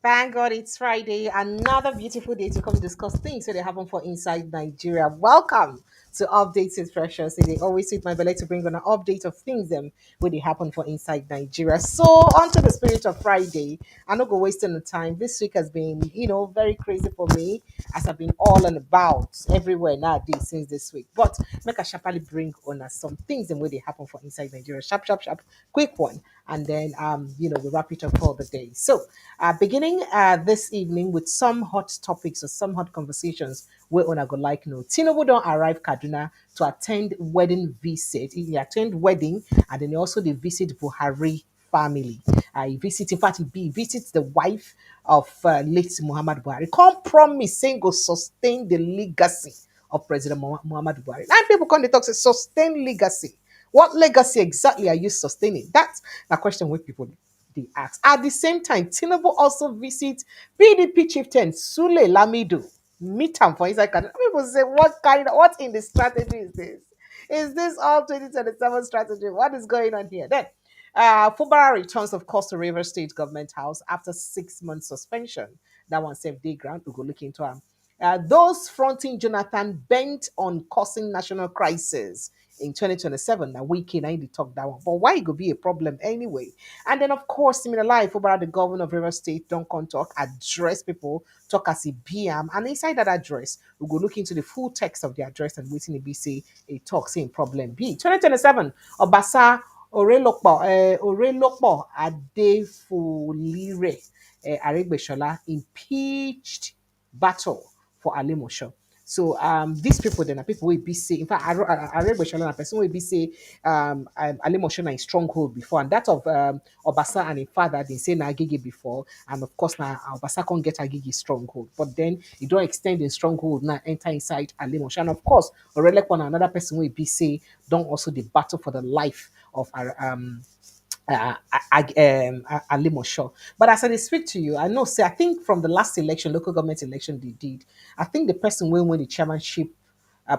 Thank God it's Friday. Another beautiful day to come discuss things that they happen for inside Nigeria. Welcome to Updates with Precious. They always suit my belly to bring on an update of things where they happen for inside Nigeria. So on to the spirit of Friday. I'm not going to waste any time. This week has been, very crazy for me as I've been all and about everywhere nowadays since this week. But make a sharply bring on us some things and where they happen for inside Nigeria. Sharp, sharp, sharp, quick one. And then we wrap it up for the day. So beginning this evening with some hot topics or some hot conversations where on I go like no. Tinubu don't arrive Kaduna to attend wedding visit. He attend wedding and then also they visit Buhari family. He visit, in fact, he visits the wife of late Muhammad Buhari. Can't promise saying go sustain the legacy of President Muhammad Buhari. And people come to talk say sustain legacy. What legacy exactly are you sustaining? That's the question with people they ask. At the same time, Tinubu also visit PDP chieftain Sule Lamido. Meet him for inside country. People say, what in the strategy is this? Is this all 2027 strategy? What is going on here? Then, Fubara returns, of course, to River State Government House after 6 months suspension. That one safe day ground. We'll go look into him. Those fronting Jonathan bent on causing national crisis in 2027. Now we can only talk that one, but why it could be a problem anyway? And then of course, similar life about the governor of River State don't come talk, address people, talk as a BM, and inside that address, we go look into the full text of the address and waiting to be say a talk saying problem B 2027 Obasa Orelopo Adefolire Aregbesola impeached battle for Alimosho. So these people then are people will be say, in fact, I read a person will be say Alimosho na stronghold before, and that of Obasa and his father they say na Agigi before, and of course now Obasa can't get Agigi stronghold, but then you don't extend the stronghold now enter inside Alimosho, and of course Orelekon another person will be say don't also the battle for the life of Alimosho. But as I speak to you, I know, say, I think from the last election, local government election they did, I think the person will win the chairmanship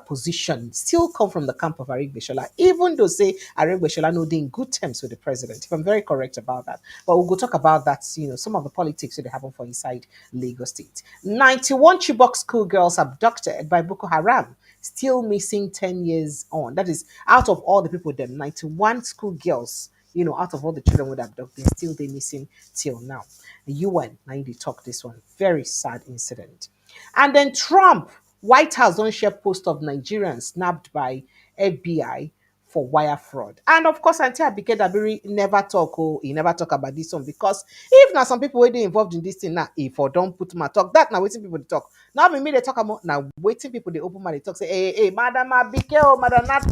position still come from the camp of Arik Beshola, even though say Arik Beshola know they in good terms with the president, if I'm very correct about that. But we'll go talk about that, some of the politics that happen for inside Lagos State. 91 Chibok schoolgirls abducted by Boko Haram, still missing 10 years on. That is, out of all the people, them 91 schoolgirls out of all the children would abducted, still they missing till now. The UN, now they talk this one. Very sad incident. And then Trump, White House don't share post of Nigerians snapped by FBI for wire fraud. And of course, until Abike Dabiri never talk, he never talk about this one because if now some people were involved in this thing now, if or don't put my talk, that now waiting people to talk. Now me they talk about now waiting people they open my they talk say, hey, Madam Abike, Madam Nat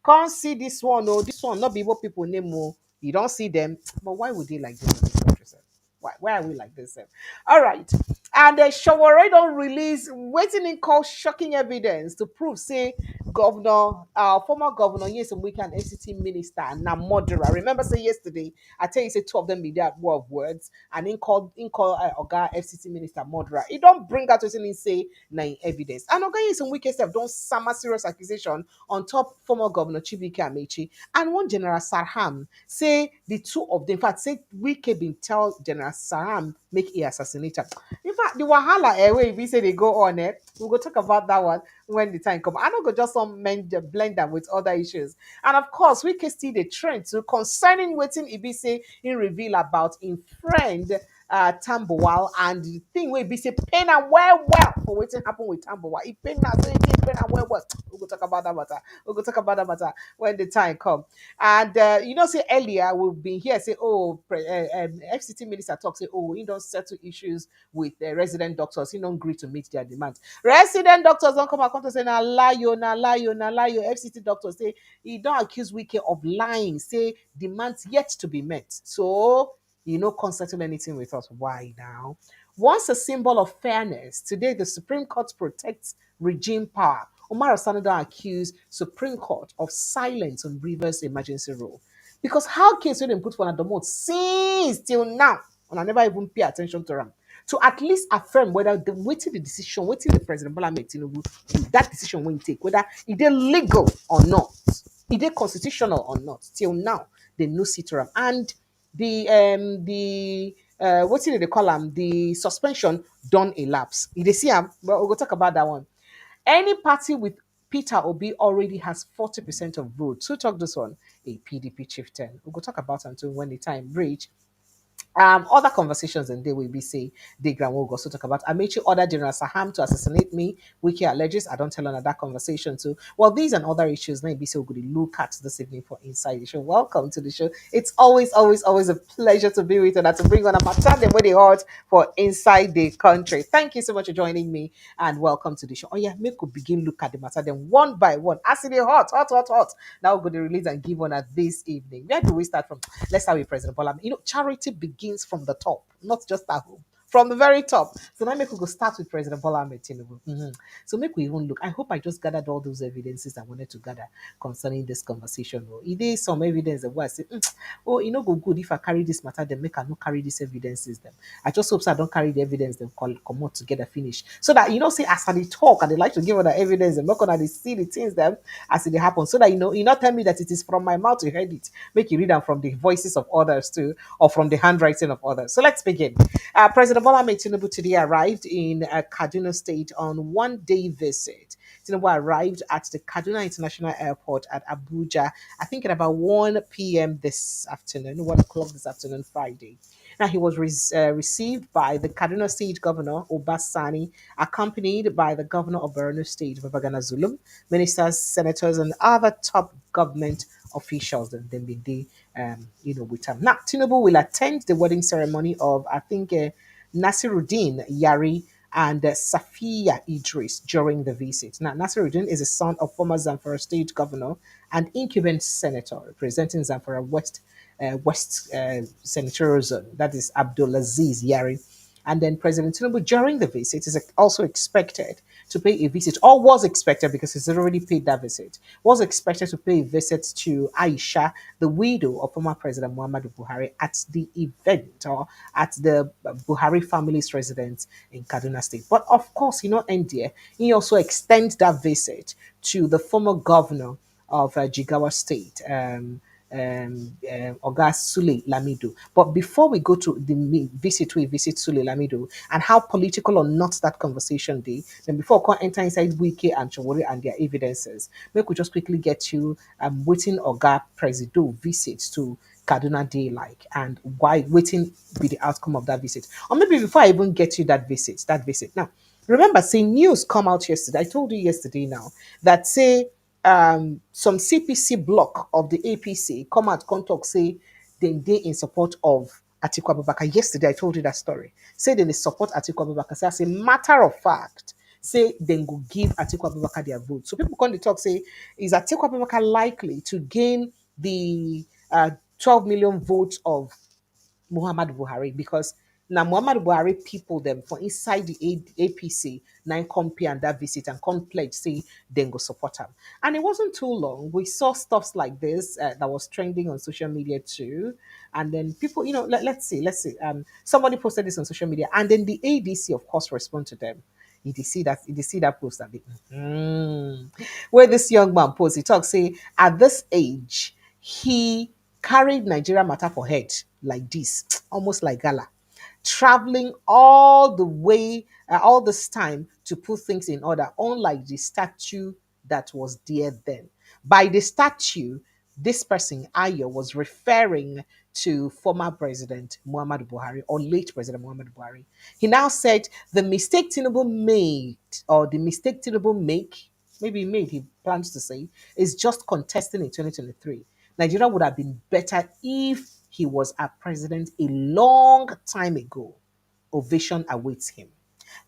come see this one, this one, not be what people name you don't see them, but why would they like this in this country, sir? Why are we like this, sir? All right. And the Sowore don't release waiting in call shocking evidence to prove, say, former governor, Nyesom Wike and FCT minister, na murderer. Remember, say yesterday, I tell you, say two of them be that war of words, and in call Oga FCT minister murderer. It don't bring out anything say na evidence. And Oga Nyesom Wike self don't summer serious accusation on top former governor Chibike Amaechi and one General Saham say the two of them, in fact, say Wike been tell General Saham make a assassinator. In fact, the Wahala where we say they go on it, we'll go talk about that one when the time come. I don't go just some blend them with other issues. And of course, we can see the trend too concerning waiting Ibise in reveal about in friend Tambowal and the thing where Ibise pain and well for waiting happen with Tambowal. It pain now, so it pain and well. We'll go talk about that matter. We'll go talk about that matter when the time come. And say earlier we've been here say, FCT minister talk say, he don't settle issues with resident doctors. He don't agree to meet their demands. Resident doctors don't come and say, na lie yo. FCT doctors say he don't accuse Wike of lying. Say demands yet to be met. So can't settle anything with us. Why now? Once a symbol of fairness, today the Supreme Court protects regime power. Omar Sanada accused Supreme Court of silence on Rivers emergency rule. Because how can they put one at the mode since till now, and I never even pay attention to them, to at least affirm whether waiting the President Bola Tinubu, that decision won't take, whether it is legal or not, it is constitutional or not. Till now, they no sit around. And the what did they call them? The suspension done elapse. You dey see am, but we'll go talk about that one. Any party with Peter Obi already has 40% of votes. Who talk this one? A PDP chieftain. We'll go talk about until when the time reach. Other conversations and they will be say the grand will also talk about Amaechi ordered General Saham to assassinate me. Wiki alleges I don't tell another that conversation too. Well, these and other issues now be so good to look at this evening for Inside the Show. Welcome to the show. It's always a pleasure to be with you and to bring on a matter them with the heart for Inside the Country. Thank you so much for joining me and welcome to the show. Oh yeah, make we begin look at the matter then one by one. As it is hot. Now we're going to release and give one at this evening. Where do we start from? Let's start with President Bola. You know, charity begins from the top, not just at home. From the very top. So now make we go start with President Bola Tinubu. So make we even look. I hope I just gathered all those evidences I wanted to gather concerning this conversation. Oh, it is some evidence that I say, oh, you know, go good if I carry this matter, then make I not carry these evidences. Them. I just hope so I don't carry the evidence, then come out together, finish. So that you know, say as I talk and they like to give other evidence and not gonna they see the things them as it happen. So that you not tell me that it is from my mouth to heard it. Make you read them from the voices of others too, or from the handwriting of others. So let's begin. President Bola Tinubu today arrived in Kaduna State on one-day visit. Tinubu arrived at the Kaduna International Airport at Abuja, I think at about 1 p.m. this afternoon, 1 o'clock this afternoon, Friday. Now, he was received by the Kaduna State Governor, Obasani, accompanied by the Governor of Borno State, Babagana Zulum, ministers, senators, and other top government officials. And then they, with him. Now, Tinubu will attend the wedding ceremony of, I think, Nasiruddin Yari and Safiya Idris during the visit. Now, Nasiruddin is the son of former Zamfara State Governor and incumbent senator representing Zamfara West Senatorial Zone. That is Abdulaziz Yari. And then President Tinubu during the visit is also expected to pay a visit, or was expected because he's already paid that visit, was expected to pay a visit to Aisha, the widow of former President Muhammadu Buhari, at the event or at the Buhari family's residence in Kaduna State. But of course, he not end there. He also extends that visit to the former governor of Jigawa State, Oga Sule Lamido. But before we go to the we visit Sule Lamido and how political or not that conversation day, then before we can enter inside Wike and Sowore and their evidences, make we just quickly get you waiting Oga Presido visits to Kaduna Day like and why waiting be the outcome of that visit. Or maybe before I even get you that visit. Now, remember, say news come out yesterday. I told you yesterday now that say some CPC block of the APC come out come talk say they in support of Atiku Abubakar. Yesterday I told you that story. Say they support Atiku Abubakar. Say as a matter of fact, say they go give Atiku Abubakar their vote. So people come to talk say, is Atiku Abubakar likely to gain the 12 million votes of Muhammad Buhari because now Muhammad Buhari people them for inside the APC nine compare and that visit and come pledge say then go support him. And it wasn't too long. We saw stuffs like this that was trending on social media too. And then people, let's see. Somebody posted this on social media, and then the ADC, of course, respond to them. Did you see that post? Where this young man posts, he talks, say, at this age, he carried Nigeria matter for head like this, almost like gala, traveling all the way, all this time to put things in order, unlike the statue that was there then. By the statue, this person, Ayo, was referring to former President Muhammadu Buhari or late President Muhammadu Buhari. He now said the mistake Tinubu made, or the mistake Tinubu make, maybe made, he plans to say, is just contesting in 2023. Nigeria would have been better if he was a president a long time ago. Ovation awaits him.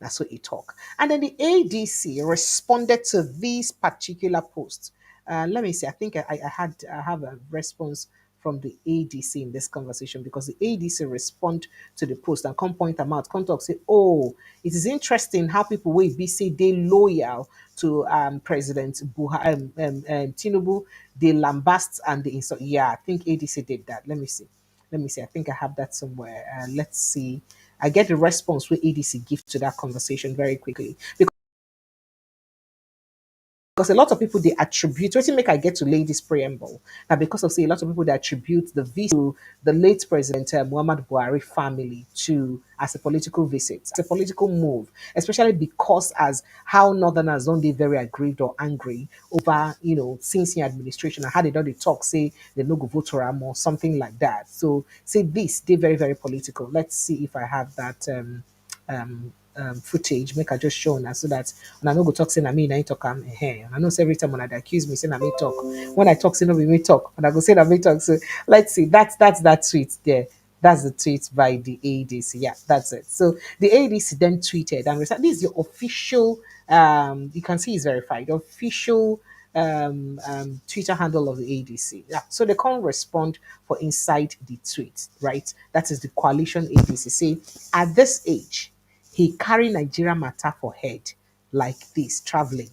That's what he talked. And then the ADC responded to these particular posts. Let me see. I think I have a response from the ADC in this conversation because the ADC respond to the post and come point them out. Come talk say, oh, it is interesting how people will be say they loyal to President Tinubu, the lambast and the insult. Yeah, I think ADC did that. Let me see. I think I have that somewhere. Let's see. I get the response where ADC give to that conversation very quickly because a lot of people they attribute wetin make I get to lay this preamble. Now, because of say a lot of people they attribute the visit to the late President Muhammad Buhari family to as a political visit, as a political move, especially because as how Northerners don't they very aggrieved or angry over since the administration and how they don't they talk say they no go vote for him or something like that. So say this they very very political. Let's see if I have that footage make I just show now so that when I no go talk say na me na him talk am I know say every time when I accuse me say na me talk when I talk say no be me talk and I go say na me talk. So let's see, that's that tweet there. That's the tweet by the ADC. Yeah, that's it. So the ADC then tweeted and said, this is your official, you can see it's verified, official Twitter handle of the ADC. Yeah. So they can't respond for inside the tweet, right? That is the coalition ADC. Say, at this age, he carry Nigeria matter for head like this, traveling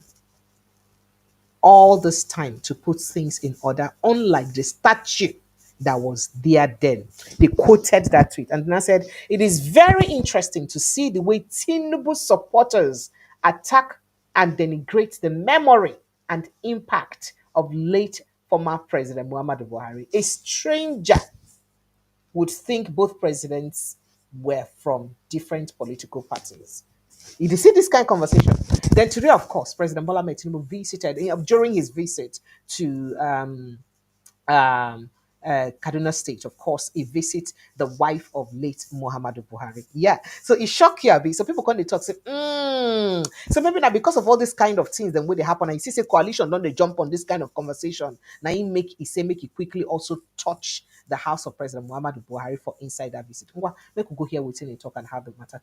all this time to put things in order, unlike the statue that was there then. They quoted that tweet and then I said, it is very interesting to see the way Tinubu supporters attack and denigrate the memory and impact of late former President Muhammadu Buhari. A stranger would think both presidents were from different political parties. You see this kind of conversation. Then today, of course, President Bola Tinubu visited during his visit to um, Kaduna State. Of course, he visit the wife of late Muhammadu Buhari. Yeah, so it shocked you a bit. So people come to talk say, so maybe now because of all this kind of things, then when they happen, and you see say coalition don't they jump on this kind of conversation. Now make it quickly also touch the house of President Muhammadu Buhari for inside that visit. Make we go here within and talk and have the matter.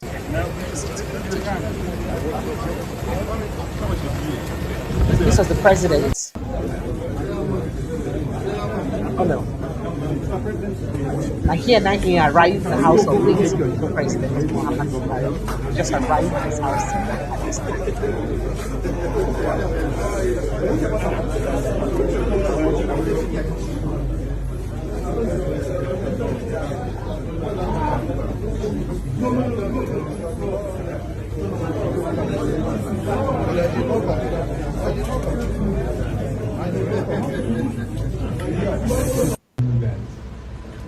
This was the president. Oh no. And here now he arrived at the house of the president Muhammad Buhari. Just arrived at his house at this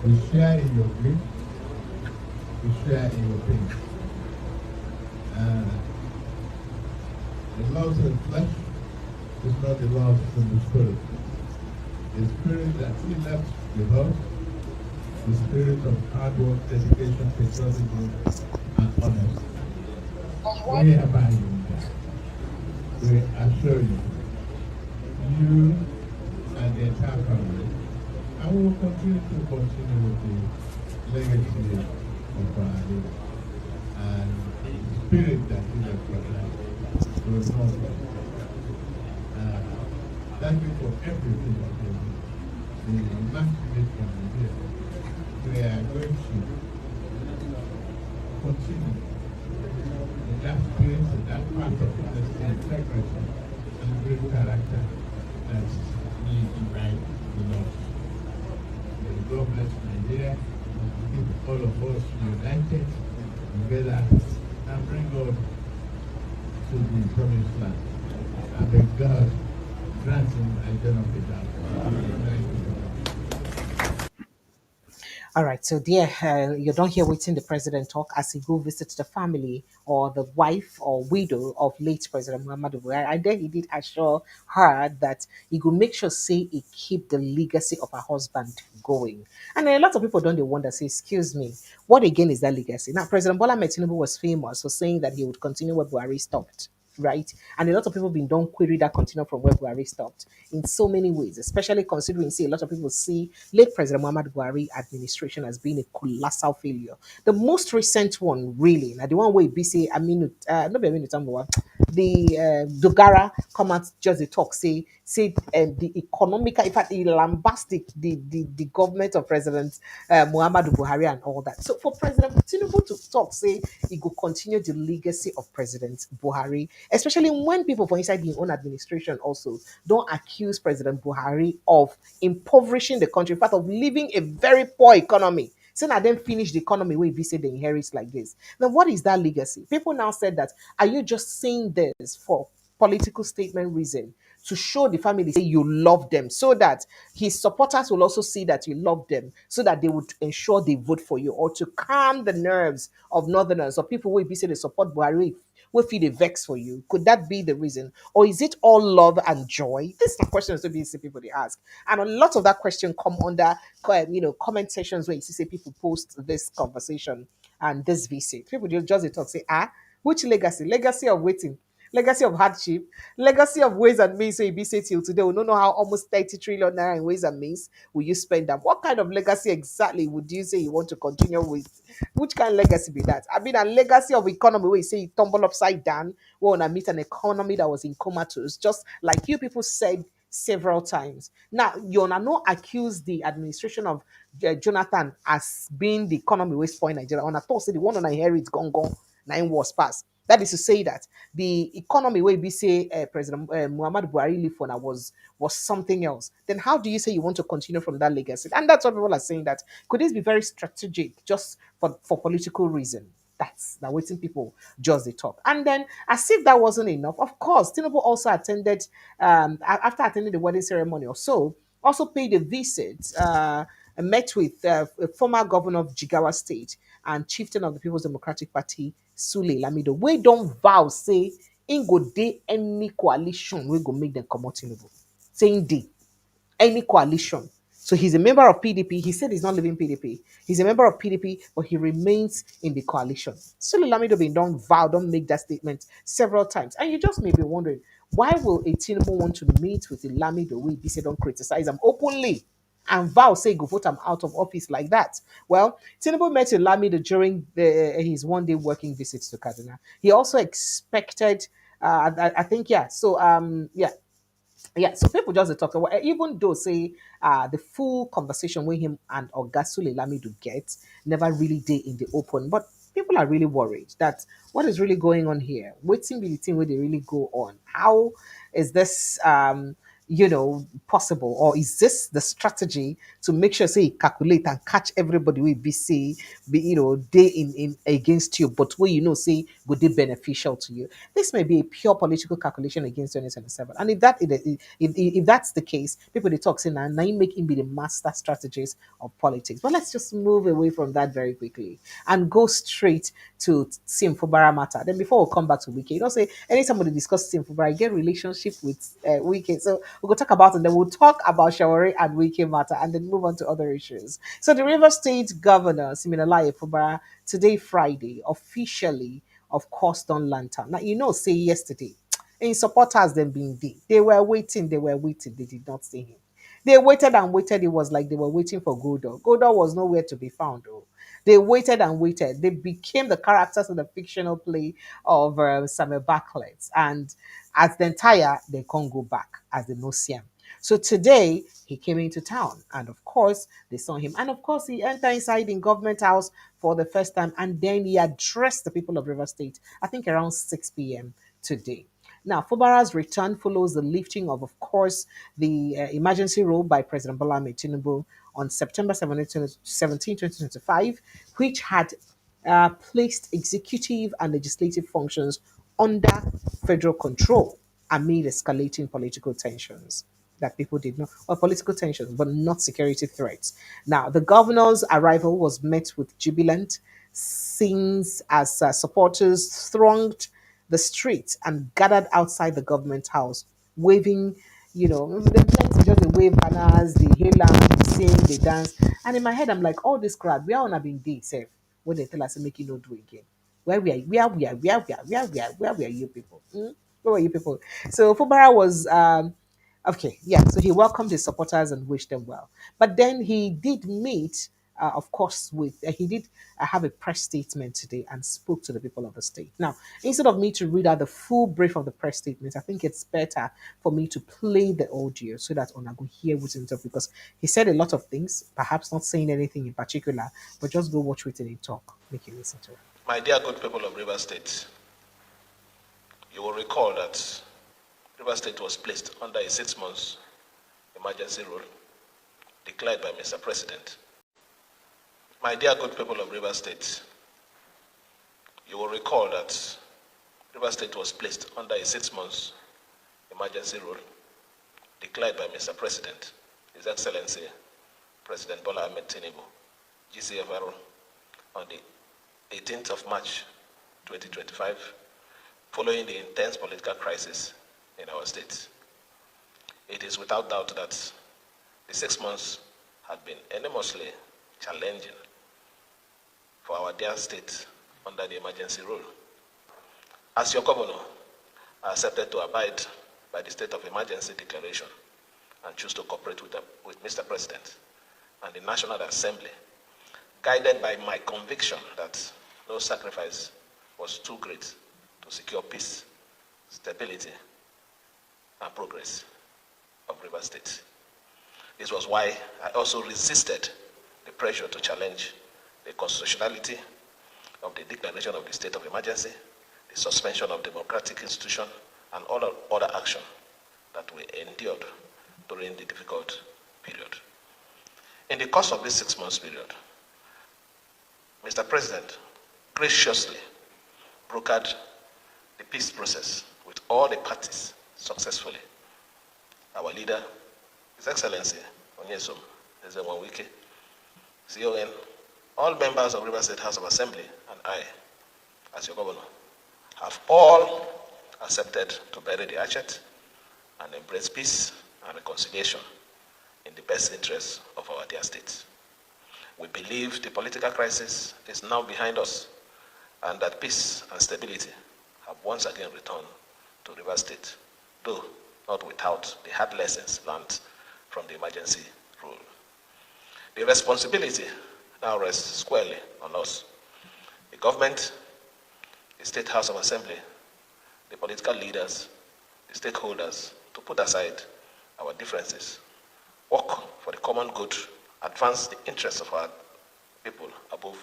We share in your grief, we share in your pain. The love of the flesh is not the love from the spirit. The spirit that he left with us, the spirit of hard work, dedication, patriotism, and honesty. We abide that. We assure you, you and the entire family, and we will continue with the legacy of Buhari and the spirit that is at Buhari will not go. Thank you for everything that you did. The immaculate from here. We are going to continue in that spirit, in that part of honesty, integrity, and great character that we invite the Lord. May God bless Nigeria, keep all of us united together, and bring God to the promised land. And may God grant him a benefit out. Thank you. All right, so dear, you don't hear waiting the president talk as he go visit the family or the wife or widow of late President Muhammadu Buhari. I dare he did assure her that he will make sure say he keep the legacy of her husband going. And a lot of people don't they wonder, say, excuse me, what again is that legacy? Now, President Bola Tinubu was famous for saying that he would continue where Buhari stopped, right? And a lot of people been don't query that continue from where Buhari stopped in so many ways, especially considering say a lot of people see late President Muhammad Buhari administration as being a colossal failure. The most recent one, really, now the one where be say not be Aminu Tambuwa, the Dogara come out just the talk say the economical, in fact, he lambasted the government of President Muhammadu Buhari and all that. So for President Tinubu to talk, say he could continue the legacy of President Buhari, especially when people for inside his own administration also don't accuse President Buhari of impoverishing the country, in fact, of leaving a very poor economy. So now then finish the economy where we say they inherit like this. Then what is that legacy? People now said that, are you just saying this for political statement reason to show the family say you love them, so that his supporters will also see that you love them, so that they would ensure they vote for you, or to calm the nerves of northerners or people who be say they support Buhari, will feel the vex for you. Could that be the reason? Or is it all love and joy? These are questions that people they ask. And a lot of that question come under comment sections where you see say people post this conversation and this visit. People just they talk, say, which legacy? Legacy of waiting, legacy of hardship, legacy of ways and means. So you be say till today, we don't know how almost 30 trillion naira in ways and means will you spend them. What kind of legacy exactly would you say you want to continue with? Which kind of legacy be that? I mean, a legacy of economy where you say you tumble upside down. We want to meet an economy that was in comatose, just like you people said several times. Now, you not accuse the administration of Jonathan as being the economy we spoil Nigeria. On a thought, say the one on inherit gone 9 wars past. That is to say that the economy where we say President Muhammad Buhari lived for now was something else. Then how do you say you want to continue from that legacy? And that's what people are saying, that could this be very strategic just for political reason? That's the waiting people just they talk. And then, as if that wasn't enough, of course, Tinubu also attended, after attending the wedding ceremony or so, also paid a visit, and met with a former governor of Jigawa State and chieftain of the People's Democratic Party, Sule Lamido. We don't vow, say, in go day any coalition, we go make them come out Tinubu. Saying day any coalition. So he's a member of PDP. He said he's not leaving PDP. He's a member of PDP, but he remains in the coalition. Sule Lamido been don't make that statement several times. And you just may be wondering, why will a Tinubu want to meet with the Lamido? We be say don't criticize him openly and vow say go vote him out of office like that. Well, Tinubu met with Lamido during his one-day working visit to Kaduna. He also expected, I think, yeah. So yeah, so people just dey talk about, even though say the full conversation with him and Ogasule Lamido get never really did in the open, but people are really worried that what is really going on here? Waiting be the thing where they really go on. How is this possible, or is this the strategy to make sure say calculate and catch everybody will be say be day in against you, but where say would they beneficial to you? This may be a pure political calculation against 2027. And if that's the case, people they talk say now you make him be the master strategist of politics. But let's just move away from that very quickly and go straight to Sim Fubara matter. Then before we come back to Wike, say anytime we discuss Sim Fubara, get relationship with Wike. So we'll go talk about it, and then we'll talk about Sowore and Wike matter, and then move on to other issues. So the River State Governor Siminalayi Fubara today Friday officially, of course, don't lantern. Now say yesterday, in supporters them being there, they were waiting, they did not see him. They waited and waited. It was like they were waiting for Godor. Godor was nowhere to be found. Oh. They waited and waited. They became the characters of the fictional play of Samuel Bartlett. And as the entire, they can't go back as the no see him. So today, he came into town. And of course, they saw him. And of course, he entered inside in government house for the first time. And then he addressed the people of River State, I think around 6 p.m. today. Now, Fubara's return follows the lifting of course, the emergency rule by President Bola Tinubu on September 17, 2025, which had placed executive and legislative functions under federal control amid escalating political tensions that people did not, or political tensions, but not security threats. Now, the governor's arrival was met with jubilant scenes as supporters thronged the streets and gathered outside the government house, waving, the plenty just they wave banners, they hail and they sing, they dance. And in my head, I'm like, all this crowd, we are on a been day safe. When they tell us to make it not do again. Where we are you people? Where were you people? So Fubara was okay, yeah. So he welcomed his supporters and wished them well. But then he did meet, of course, with he did have a press statement today and spoke to the people of the state. Now, instead of me to read out the full brief of the press statement, I think it's better for me to play the audio so that Ona go hear what's in it, because he said a lot of things, perhaps not saying anything in particular, but just go watch it and talk. Make you listen to it. My dear good people of River State, you will recall that River State was placed under a 6 months emergency rule declared by Mr. President. My dear good people of River State, you will recall that River State was placed under a 6 months emergency rule declared by Mr. President, His Excellency President Bola Tinubu, GCFR, on the 18th of March 2025, following the intense political crisis in our state. It is without doubt that the 6 months have been enormously challenging for our dear state under the emergency rule. As your governor, I accepted to abide by the state of emergency declaration and choose to cooperate with Mr. President and the National Assembly, guided by my conviction that no sacrifice was too great to secure peace, stability, and progress of Rivers State. This was why I also resisted the pressure to challenge the constitutionality of the declaration of the state of emergency, the suspension of democratic institutions, and all other action that we endured during the difficult period. In the course of this 6 months period, Mr. President graciously brokered the peace process with all the parties successfully. Our leader, His Excellency Nyesom Wike, CON, all members of Rivers State House of Assembly, and I, as your governor, have all accepted to bury the hatchet and embrace peace and reconciliation in the best interests of our dear state. We believe the political crisis is now behind us and that peace and stability have once again returned to Rivers State, though not without the hard lessons learned from the emergency rule. The responsibility now rests squarely on us, the government, the State House of Assembly, the political leaders, the stakeholders, to put aside our differences, work for the common good, advance the interests of our people above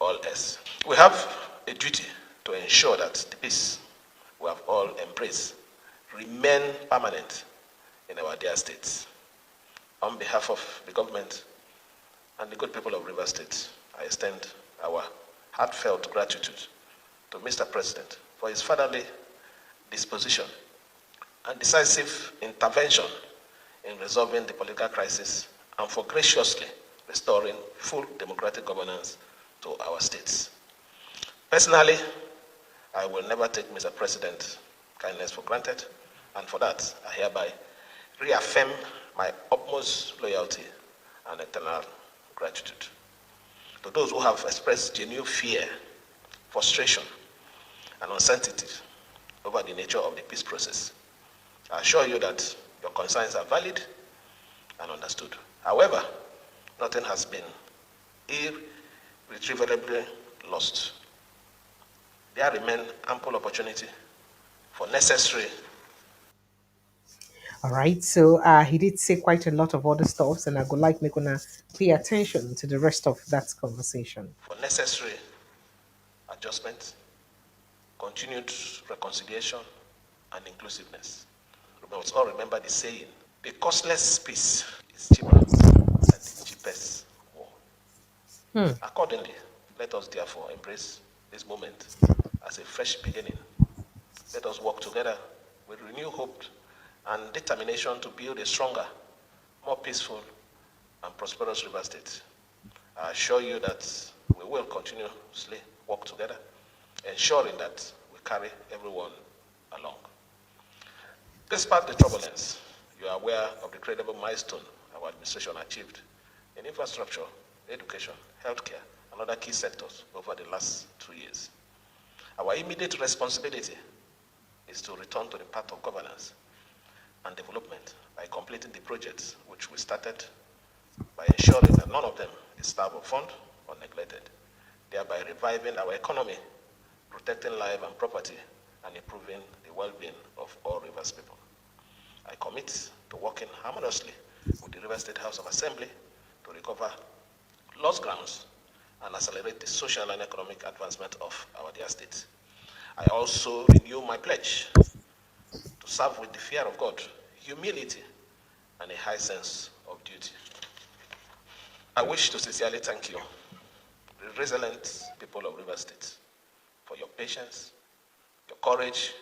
all else. We have a duty to ensure that the peace we have all embraced remain permanent in our dear states. On behalf of the government and the good people of Rivers State, I extend our heartfelt gratitude to Mr. President for his fatherly disposition and decisive intervention in resolving the political crisis and for graciously restoring full democratic governance to our states. Personally, I will never take Mr. President's kindness for granted, and for that, I hereby reaffirm my utmost loyalty and eternal gratitude. To those who have expressed genuine fear, frustration, and uncertainty over the nature of the peace process, I assure you that your concerns are valid and understood. However, nothing has been irretrievably lost. There remain ample opportunity for necessary. All right, so he did say quite a lot of other stuff, and I would like me gonna pay attention to the rest of that conversation. For necessary adjustment, continued reconciliation, and inclusiveness. We must all remember the saying, the costless peace is cheaper than the cheapest war. Accordingly, let us therefore embrace this moment as a fresh beginning. Let us work together with renewed hope and determination to build a stronger, more peaceful, and prosperous River State. I assure you that we will continuously work together, ensuring that we carry everyone along. Despite the turbulence, you are aware of the credible milestone our administration achieved in infrastructure, education, healthcare, and other key sectors over the last 2 years. Our immediate responsibility is to return to the path of governance and development by completing the projects which we started, by ensuring that none of them is starved of fund or neglected, thereby reviving our economy, protecting life and property, and improving the well-being of all Rivers people. I commit to working harmoniously with the Rivers State House of Assembly to recover lost grounds and accelerate the social and economic advancement of our dear state. I also renew my pledge to serve with the fear of God, humility, and a high sense of duty. I wish to sincerely thank you, the resilient people of Rivers State, for your patience, your courage,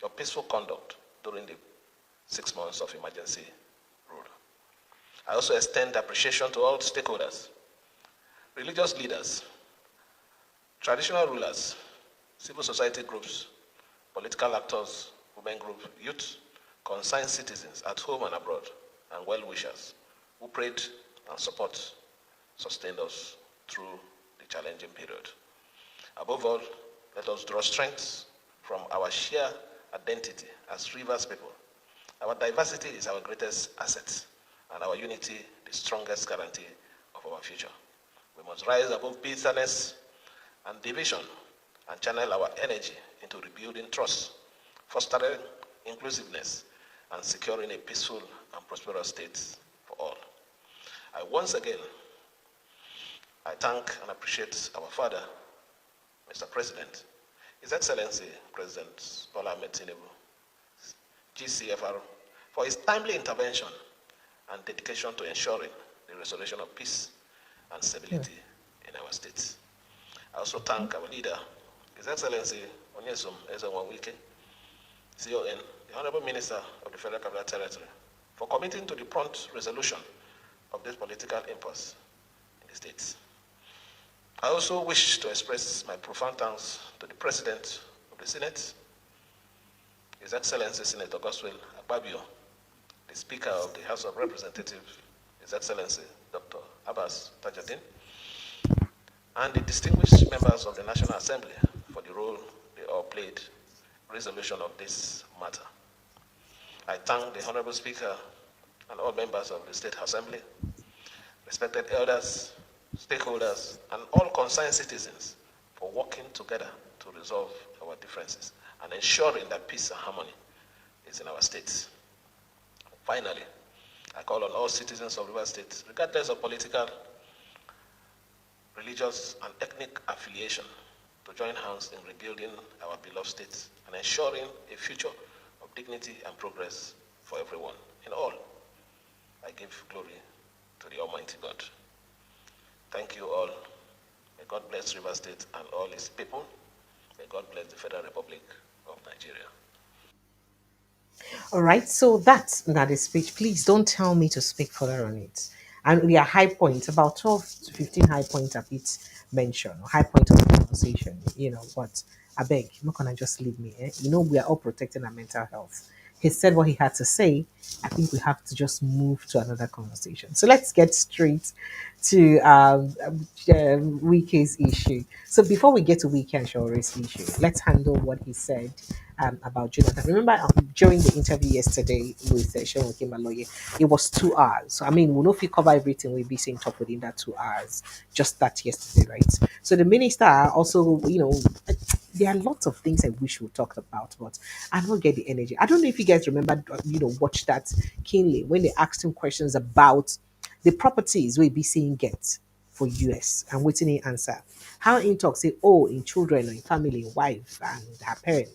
your peaceful conduct during the 6 months of emergency rule. I also extend appreciation to all stakeholders, religious leaders, traditional rulers, civil society groups, political actors, women groups, youth, concerned citizens at home and abroad, and well-wishers who prayed and sustained us through the challenging period. Above all, let us draw strength from our shared identity as Rivers people. Our diversity is our greatest asset, and our unity the strongest guarantee of our future. We must rise above bitterness and division and channel our energy into rebuilding trust, fostering inclusiveness, and securing a peaceful and prosperous state for all. Once again, I thank and appreciate our father, Mr. President, His Excellency President Bola Tinubu, GCFR, for his timely intervention and dedication to ensuring the restoration of peace and stability in our state. I also thank our leader, His Excellency Nyesom Wike, CON, the Honorable Minister of the Federal Capital Territory, for committing to the prompt resolution of this political impasse in the state. I also wish to express my profound thanks to the President of the Senate, His Excellency Senator Goswell Akpabio, the Speaker of the House of Representatives, His Excellency Dr. Abbas Tajuddin, and the distinguished members of the National Assembly for the role they all played in resolution of this matter. I thank the Honorable Speaker and all members of the State Assembly, respected elders, stakeholders, and all concerned citizens for working together to resolve our differences and ensuring that peace and harmony is in our state. Finally, I call on all citizens of Rivers State, regardless of political, religious, and ethnic affiliation, to join hands in rebuilding our beloved state and ensuring a future of dignity and progress for everyone. In all, I give glory to the Almighty God. Thank you all. May God bless Rivers State and all its people. May God bless the Federal Republic of Nigeria. All right, so that's not a speech. Please don't tell me to speak further on it. And there are high points, about 12 to 15 high points of it mentioned, or high point of the conversation. But I beg, you're not gonna just leave me. We are all protecting our mental health. He said what he had to say. I think we have to just move to another conversation. So let's get straight to Wike's issue. So before we get to Wike and Shore's issue, let's handle what he said about Jonathan. Remember, during the interview yesterday with Sean Okemaloye, it was 2 hours. So I mean, we'll know if we cover everything we'll be seeing top within that 2 hours. Just that yesterday, right? So the minister also, there are lots of things I wish we talked about, but I don't get the energy. I don't know if you guys remember, watch that keenly when they asked him questions about the properties we be seeing get for US and waiting in answer. How in talk say, oh, in children or in family, wife and her parent,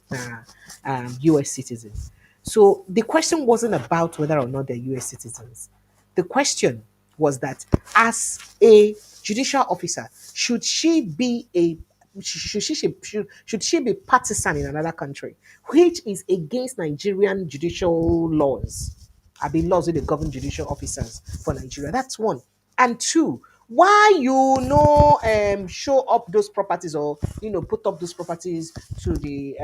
US citizens. So the question wasn't about whether or not they're US citizens. The question was that as a judicial officer, should she be partisan in another country, which is against Nigerian judicial laws? I be laws with the govern judicial officers for Nigeria. That's one. And two, why you know show up those properties or put up those properties to the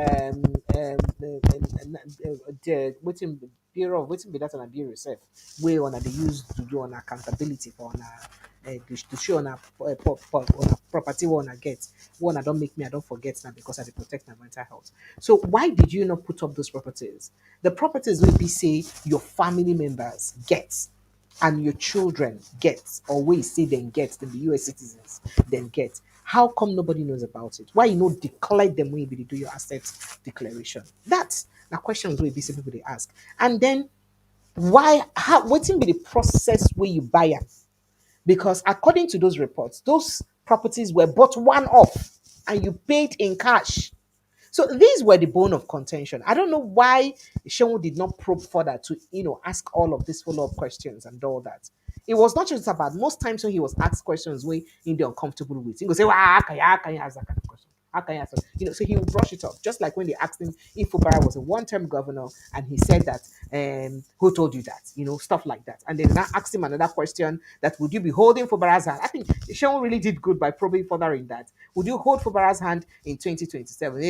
waiting bureau, waiting be that on a bureau itself, where on they use to do on accountability for on to show on a property one I get one I don't make me I don't forget now because I dey protect my mental health. So why did you not put up those properties? The properties will be say your family members get and your children get, or we see them get, the US citizens then get. How come nobody knows about it? Why you not declare them when you be do your assets declaration? That's the questions we be see people they ask. And then why how waiting be the process where you buy them? Because according to those reports, those properties were bought one off and you paid in cash. So these were the bone of contention. I don't know why Shehu did not probe further to, ask all of these follow-up questions and all that. It was not just about most times when he was asked questions where in the uncomfortable with. He would say, "Wah, can you ask that kind of question?" How can you answer? So he will brush it off. Just like when they asked him if Fubara was a one-term governor, and he said that, who told you that? Stuff like that. And then now asked him another question, that would you be holding Fubara's hand? I think Sean really did good by probing further in that. Would you hold Fubara's hand in 2027?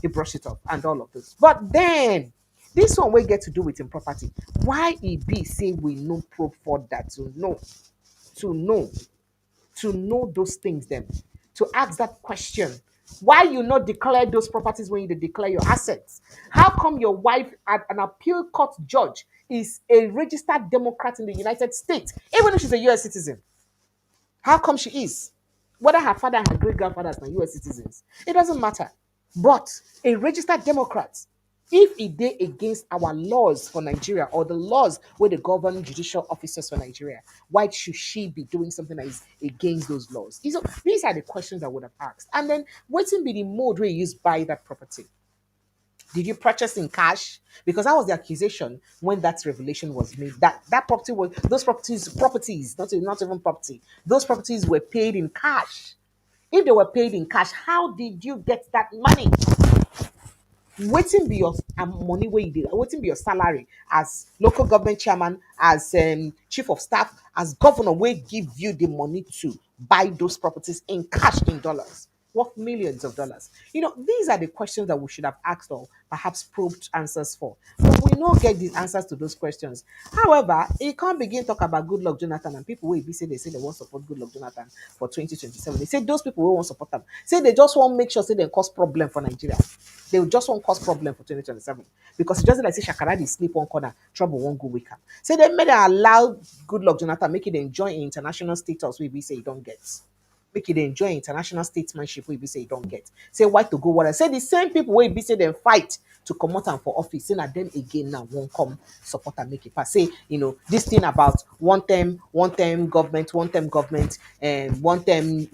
He brushed it off and all of this. But then this one we get to do with improperty. Why e be say we no probe for that to know to know those things then, to ask that question. Why you not declare those properties when you declare your assets? How come your wife, an appeal court judge, is a registered Democrat in the United States, even if she's a US citizen? How come she is? Whether her father and her great grandfathers are US citizens, it doesn't matter. But a registered Democrat, if it dey against our laws for Nigeria, or the laws where they govern judicial officers for Nigeria, why should she be doing something that is against those laws? These are the questions I would have asked. And then, wetin be the mode where you use buy that property? Did you purchase in cash? Because that was the accusation when that revelation was made. That property was those properties, not even property. Those properties were paid in cash. If they were paid in cash, how did you get that money? Wetin be your money wey you dey, wetin be your salary as local government chairman, as chief of staff, as governor, wey give you the money to buy those properties in cash, in dollars, worth millions of dollars? These are the questions that we should have asked, or perhaps probed answers for, but we no get the answers to those questions. However, e can't begin talk about Goodluck Jonathan, and people wey be say they wan support Goodluck Jonathan for 2027. They say those people wey wan support am say they just wan make sure say they cause problem for Nigeria. They just won't cause problem for 2027, because it doesn't like say Shakara dey sleep one corner, trouble won't go wake up. Say they made allow Goodluck Jonathan make it enjoy international status we say you don't get. Make it enjoy international statesmanship we be say you don't get. Say why to go what? Say the same people wey be say they fight to come out and for office, say that them again now won't come support and make it pass. Say, this thing about one term government, and one term.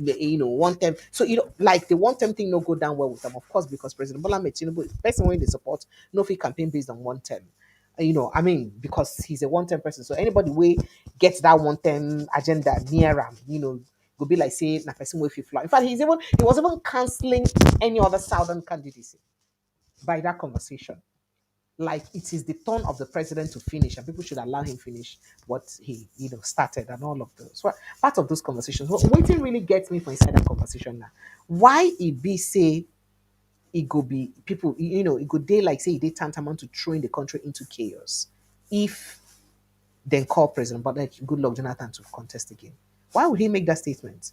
So, like the one term thing no go down well with them, of course, because President Bola Tinubu is the person when they support no fee campaign based on one term. I mean, because he's a one-term person. So anybody way gets that one-term agenda near him, go be like say na person way fly. In fact, he was even canceling any other southern candidacy by that conversation. Like it is the turn of the president to finish, and people should allow him finish what he started, and all of those. So part of those conversations. Waiting really gets me for inside that conversation now. Why it be say it go be people, it go day like say it did tantamount to throwing the country into chaos if then call President but like good luck Jonathan to contest again. Why would he make that statement?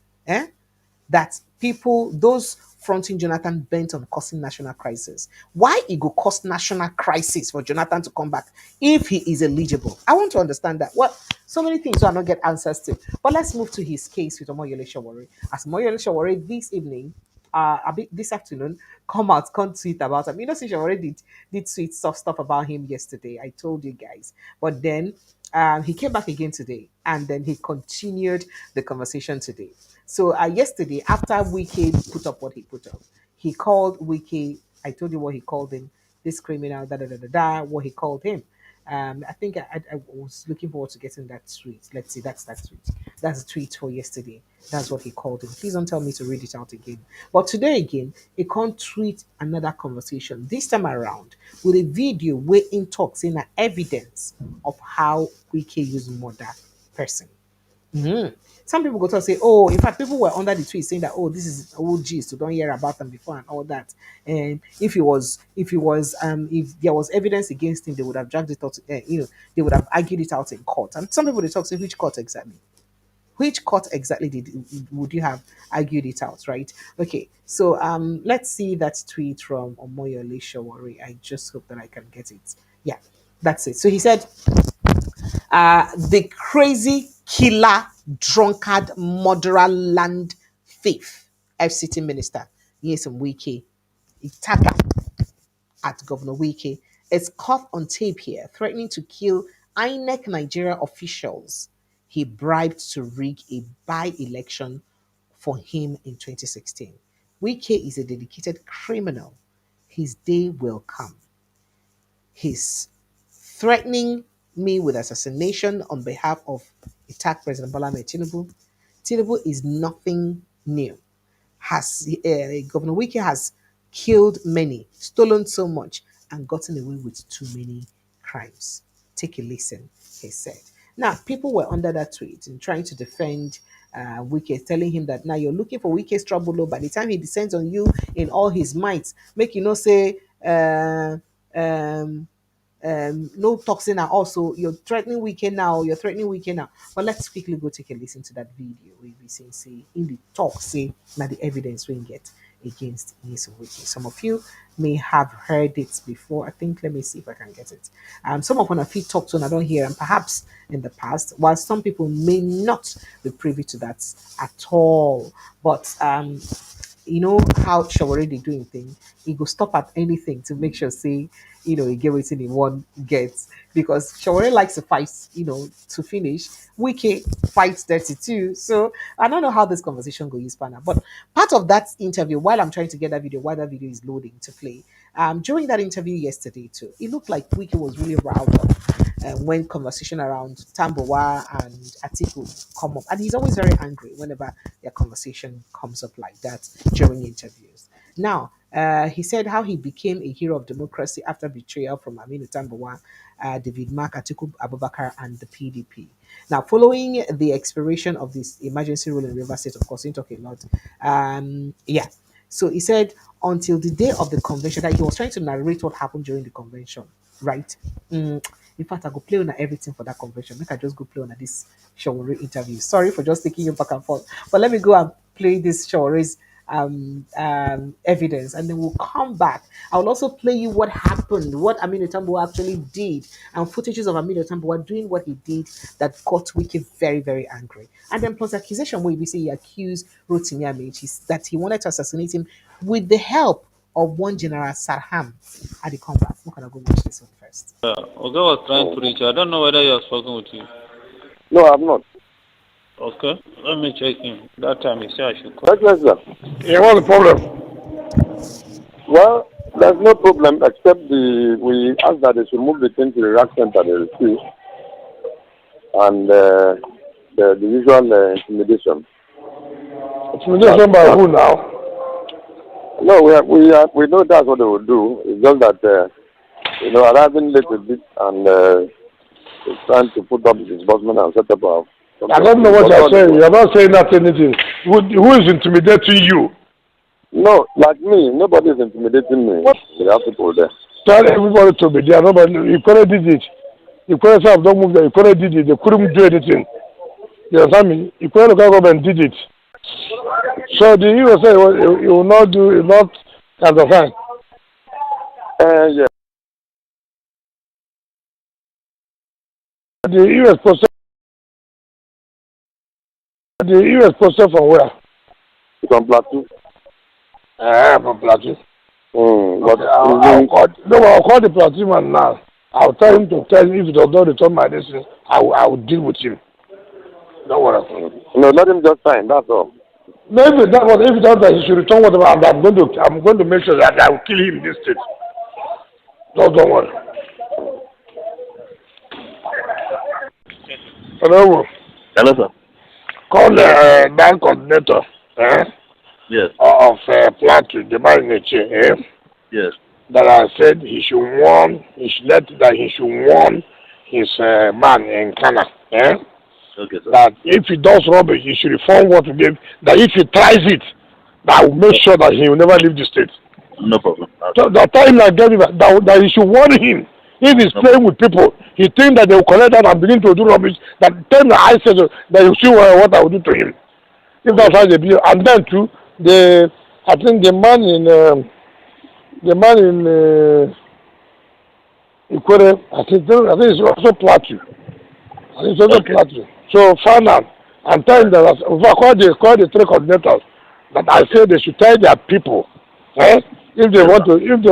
That people, those fronting Jonathan, bent on causing national crisis. Why it go cause national crisis for Jonathan to come back if he is eligible? I want to understand that. What so many things I not get answers to. But let's move to his case with Omoyele Sowore. As Omoyele Sowore this evening, a bit this afternoon, come tweet about him. Since Sowore did tweet stuff about him yesterday. I told you guys, but then he came back again today, and then he continued the conversation today. So yesterday, after Wike put up what he put up, he called Wike. I told you what he called him. This criminal, da da da da da. What he called him. I think I was looking forward to getting that tweet. Let's see, that's that tweet. That's a tweet for yesterday. That's what he called him. Please don't tell me to read it out again. But today again, he can't tweet another conversation. This time around, with a video where in talks in evidence of how Wike used murder person. Mhm. Some people go to say, oh, in fact, people were under the tweet saying that, oh, this is OG, so don't hear about them before and all that. And if there was evidence against him, they would have dragged it out. They would have argued it out in court. And some people they talk say, which court exactly? Which court exactly would you have argued it out, right? Okay, so let's see that tweet from Omoyele Sowore. I just hope that I can get it. Yeah, that's it. So he said, the crazy killer, drunkard, murderer, land thief, FCT minister, Nyesom Wike, Itaka at Governor Wike, is caught on tape here, threatening to kill INEC Nigeria officials he bribed to rig a by-election for him in 2016. Wike is a dedicated criminal. His day will come. He's threatening me with assassination on behalf of attack President Bola Tinubu. Tinubu is nothing new. has Governor Wike has killed many, stolen so much, and gotten away with too many crimes. Take a listen, he said. Now, people were under that tweet and trying to defend Wike, telling him that now you're looking for Wike's trouble. Oh, by the time he descends on you in all his might, make you know say um no toxin are also you're threatening weekend now, you're threatening weekend now. But let's quickly go take a listen to that video where we say in the talk, say now the evidence we get against Nyesom Wike. Some of you may have heard it before. I think let me see if I can get it. Some of when feet talk to and I don't hear, and perhaps in the past, while some people may not be privy to that at all. But you know how Sowore dey doing thing. He go stop at anything to make sure say, he get what he want gets. Because Sowore likes to fight, to finish. Wike fights dirty too. So I don't know how this conversation go use panel. But part of that interview, while I'm trying to get that video, while that video is loading to play, during that interview yesterday too, it looked like Wike was really riled up when conversation around Tambowa and Atiku come up. And he's always very angry whenever their conversation comes up like that during interviews. Now, he said how he became a hero of democracy after betrayal from Aminu Tambowa, David Mark, Atiku Abubakar, and the PDP. Now, following the expiration of this emergency rule in River State, of course, he talk a lot. Yeah. So he said until the day of the convention that he was trying to narrate what happened during the convention, right? In fact, I go play on everything for that convention. Make I just go play on this Sowore interview. Sorry for just taking you back and forth, but let me go and play this Showore's evidence, and then we'll come back. I will also play you what happened, what Aminu Tambuwa actually did, and footages of Aminu Tambuwa doing what he did that got Wiki very, very angry. And then plus accusation where we say he accused Rotimi Amaechi that he wanted to assassinate him with the help of one General Saham at the combat. We're gonna go watch this one first. Oga was trying to reach you. I don't know whether he has spoken with you. No, I'm not. Okay, let me check him. That time he said I should call. Yes, sir. Yeah, what's the problem? Well, there's no problem except we ask that they should move the thing to the rack center they receive and the usual intimidation. Intimidation by who now? No, we know that's what they will do. It's just that arriving late a bit and it's trying to put up the disbursement and set up a. I don't know what you're saying. You're not saying that anything. Who is intimidating you? No, like me, nobody is intimidating me. What? There are people there. Tell everybody to be there. Nobody. You couldn't did it. You couldn't say don't move there. You couldn't did it. They couldn't do anything. You understand me? You couldn't go and did it. So the you say you will not do it, not as a fan. Yeah. The US process from where? From Plateau. From Plateau. But I'll call the Plateau man now. I'll tell him to tell me if he does not return my destiny, I will deal with him. Don't worry. No, let him just sign, that's all. Maybe if he does that, he should return whatever, and I'm going to make sure that I will kill him in this state. No, don't worry. Hello. Hello, sir. Call the bank coordinator Yes. of Plateau, the man in the chair, Yes. that I said he should warn his man in Ghana, Okay, sir. that if he does rubbish, he should reform what he gave, that if he tries it, that will make sure that he will never leave the state. No problem. So the time I gave him that he should warn him. If he's playing with people, he thinks that they will collect that and begin to do rubbish. That time that I said that you see what I will do to him. If that's how they be, and then too, I think the man in Ikwere, I think it's also Plateau. I think it's also Plateau. So find out and tell them that call the three coordinators that I say they should tell their people, if they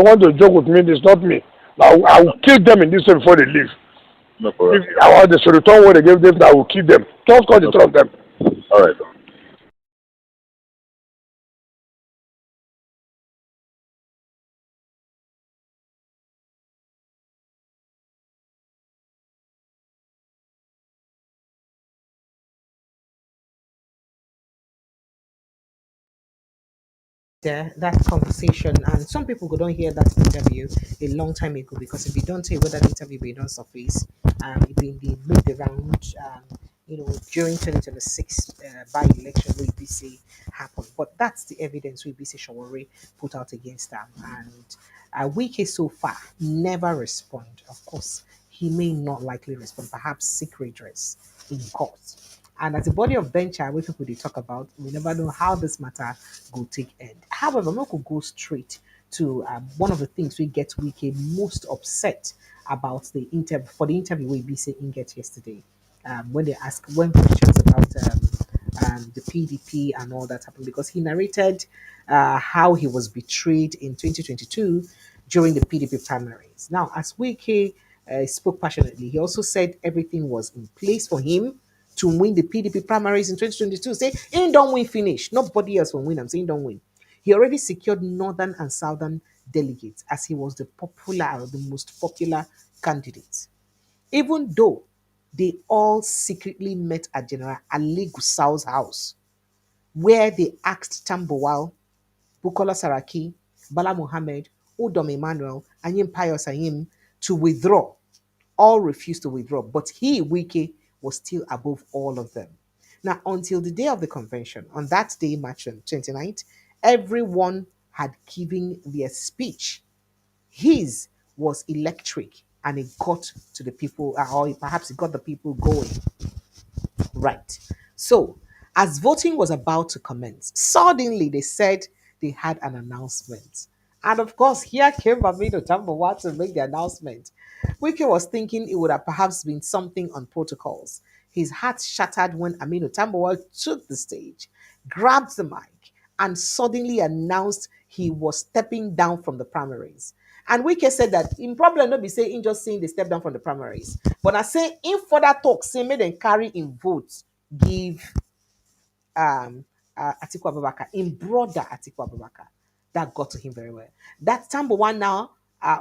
want to joke with me, it's not me. I will kill them in this way before they leave. No problem. If I want they should return what they gave them, I will kill them. Just call the three of them. All right, sir. there, that conversation, and some people go don't hear that interview a long time ago because if you don't hear whether the interview be done surface, it been made the round, during 2026 by election where BC happened. But that's the evidence we BC Shawari put out against them, and Wike so far never respond. Of course, he may not likely respond, perhaps seek redress in court. And as a body of bencher, we people they talk about, we never know how this matter go take end. However, we could go straight to one of the things we get Wike most upset about the interview for the interview we be saying get yesterday. When they ask when questions about the PDP and all that happened because he narrated how he was betrayed in 2022 during the PDP primaries. Now, as Wike spoke passionately, he also said everything was in place for him to win the PDP primaries in 2022. Say, he don't win finish. Nobody else will win. I'm saying don't win. He already secured northern and southern delegates as he was the popular or the most popular candidate. Even though they all secretly met at General Ali Gusau's house, where they asked Tambowal, Bukola Saraki, Bala Mohammed, Udom Emmanuel, and Yim Pius Ayim to withdraw. All refused to withdraw, but he, Wike, was still above all of them. Now, until the day of the convention, on that day, March 29th, everyone had given their speech. His was electric and it got to the people, or perhaps it got the people going. Right. So, as voting was about to commence, suddenly they said they had an announcement. And of course, here came Amino Tambawa to make the announcement. Wiki was thinking it would have perhaps been something on protocols. His heart shattered when Amino Tambawa took the stage, grabbed the mic, and suddenly announced he was stepping down from the primaries. And Wike said that in problem not be saying just saying they step down from the primaries. But I say in further talk, say make them carry in votes, give Atiku Abubakar, in brother Atiku Abubakar. That got to him very well. That Tambo one now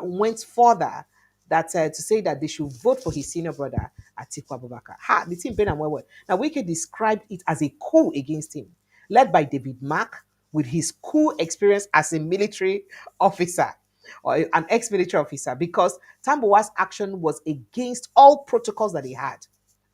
went further that to say that they should vote for his senior brother Atiku Abubakar. Ha, the team paid him well. Now Wike described it as a coup against him, led by David Mark with his coup experience as a military officer or an ex-military officer because Tambowa's action was against all protocols that he had.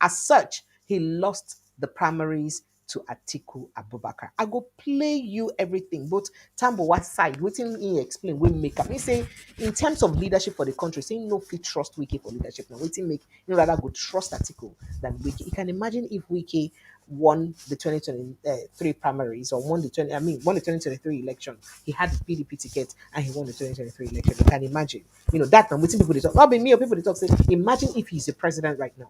As such, he lost the primaries to Atiku Abubakar. I go play you everything, both Tambowa side, waiting he explain, we make up. He say, in terms of leadership for the country, saying no fit trust Wike for leadership. Now, waiting make, rather go trust Atiku than Wike. You can imagine if Wike won the 2023 primaries or won the 2023 election. He had the PDP ticket and he won the 2023 election. You can imagine. That now waiting people they talk. Not be me or people they talk say, imagine if he's the president right now.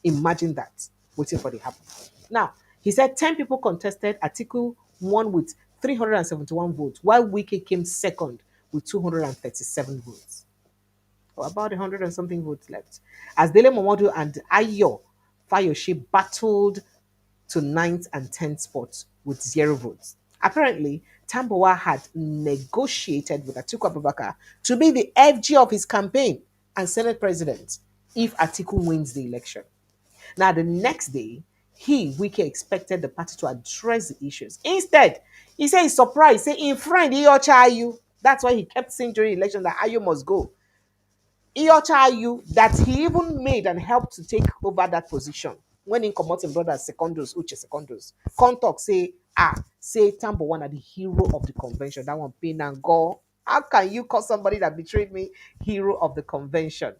Imagine that. Waiting for the happen. Now, he said 10 people contested. Atiku won with 371 votes, while Wike came second with 237 votes. Or about 100 and something votes left. As Dele Momodu and Ayo Fayoshe battled to ninth and 10th spots with 0 votes. Apparently, Tambowa had negotiated with Atiku Abubakar to be the FG of his campaign and Senate president if Atiku wins the election. Now, the next day, Wike expected the party to address the issues. Instead, he said he's surprised. Say, in friend, Ayu. That's why he kept saying during the election that Ayu must go. Ayu, that he even made and helped to take over that position when in commoting brothers secondos, Uche secondos. Contact say Tambo one are the hero of the convention. That one pain and go. How can you call somebody that betrayed me hero of the convention?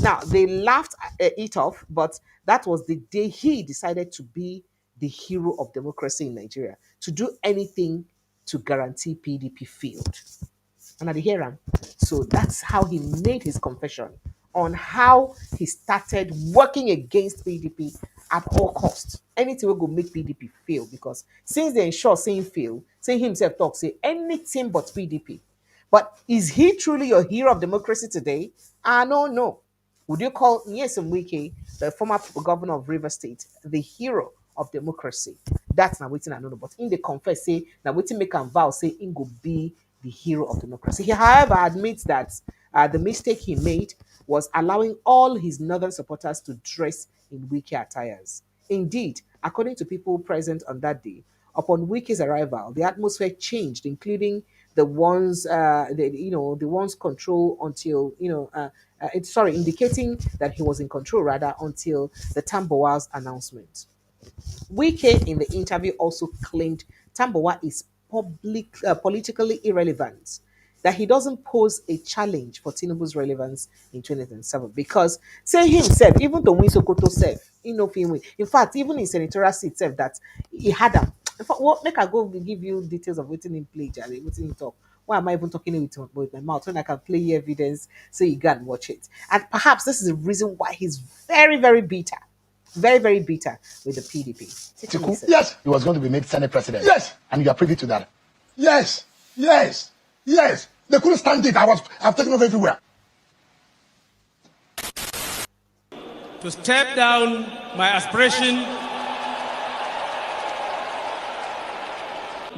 Now they laughed it off, but that was the day he decided to be the hero of democracy in Nigeria, to do anything to guarantee PDP field. And I hear him. So that's how he made his confession on how he started working against PDP at all costs. Anything will go make PDP fail because since they ensure saying fail, saying himself talk, say anything but PDP. But is he truly your hero of democracy today? I don't know. Would you call Nyesom Wike, the former governor of River State, the hero of democracy? That's not waiting I don't know. But in the confess, say now waiting make and vow, say in go be the hero of democracy. He, however, admits that the mistake he made was allowing all his northern supporters to dress in Wike attires. Indeed, according to people present on that day, Upon Wike's arrival, the atmosphere changed, including the ones, the ones control until indicating that he was in control rather until the Tambuwal's announcement. Wike in the interview also claimed Tambuwal is politically irrelevant, that he doesn't pose a challenge for Tinubu's relevance in 2027 because, say himself, even to win Sokoto self, he no fit win. In fact, even in senatorial seat self, that he had them. In fact, what make I go give you details of waiting in play, Jerry, waiting in talk. Why am I even talking with my mouth when I can play you evidence so you go and watch it? And perhaps this is the reason why he's very, very bitter. Very, very bitter with the PDP. Yes. He was going to be made Senate President. Yes. And you are privy to that. Yes. Yes. Yes. They couldn't stand it. I've taken off everywhere. To step down my aspiration.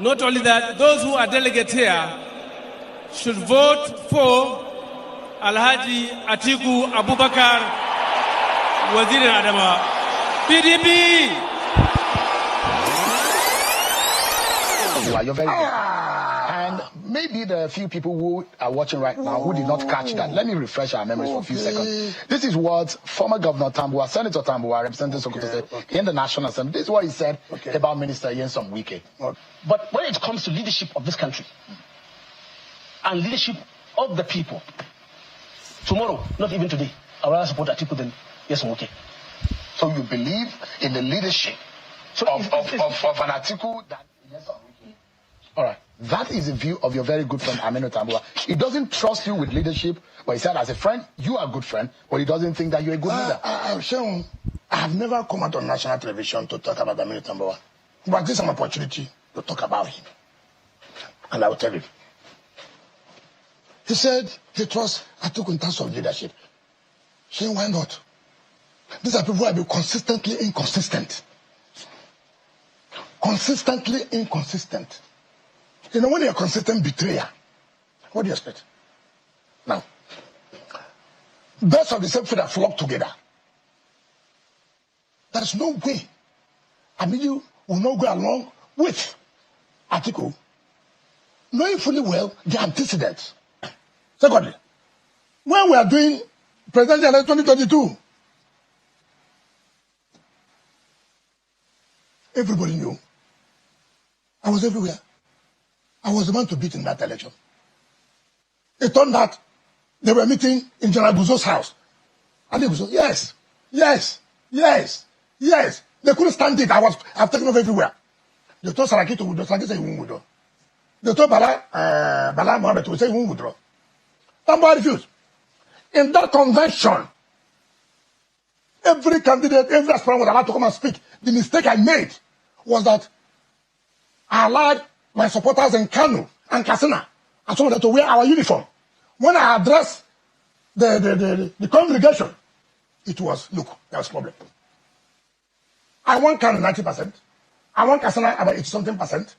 Not only that, those who are delegates here should vote for Alhaji Atiku Abubakar Waziri Adama. PDP! You're very good. And maybe there are a few people who are watching right now who did not catch that. Let me refresh our memories for a few seconds. This is what former Governor Tambuwal, Senator Tambuwal, representing Sokoto said in the National Assembly. This is what he said about Minister Nyesom Wike. But when it comes to leadership of this country and leadership of the people, tomorrow, not even today, I would rather support Atiku than Nyesom Wike. So you believe in the leadership of an Atiku that Nyesom Wike? All right. That is the view of your very good friend Aminu Tambuwal. He doesn't trust you with leadership, but he said as a friend, you are a good friend, but he doesn't think that you're a good leader. I have never come out on national television to talk about Aminu Tambuwal, but this is an opportunity to talk about him. And I will tell you. He said he trusts Atiku in terms of leadership. Saying why not? These are people who have been consistently inconsistent. Consistently inconsistent. You know, when you're a consistent betrayer, what do you expect? Now, birds of the same feather flock together. There is no way Aminu will not go along with Atiku, knowing fully well the antecedents. Secondly, when we are doing presidential election 2022, everybody knew. I was everywhere. I was the man to beat in that election. It turned out they were meeting in General Buzo's house. And they Buzo, yes. They couldn't stand it. I've taken off everywhere. They told Saraki to withdraw. Saraki said he won't withdraw. They told Bala Mohammed to say he won't withdraw. Somebody refused. In that convention, every candidate, every aspirant was allowed to come and speak. The mistake I made was that I allowed my supporters in Kano and Katsina and some of them to wear our uniform. When I addressed the congregation, it was, look, there was a problem. I won Kano 90%. I won Katsina about 80-something%.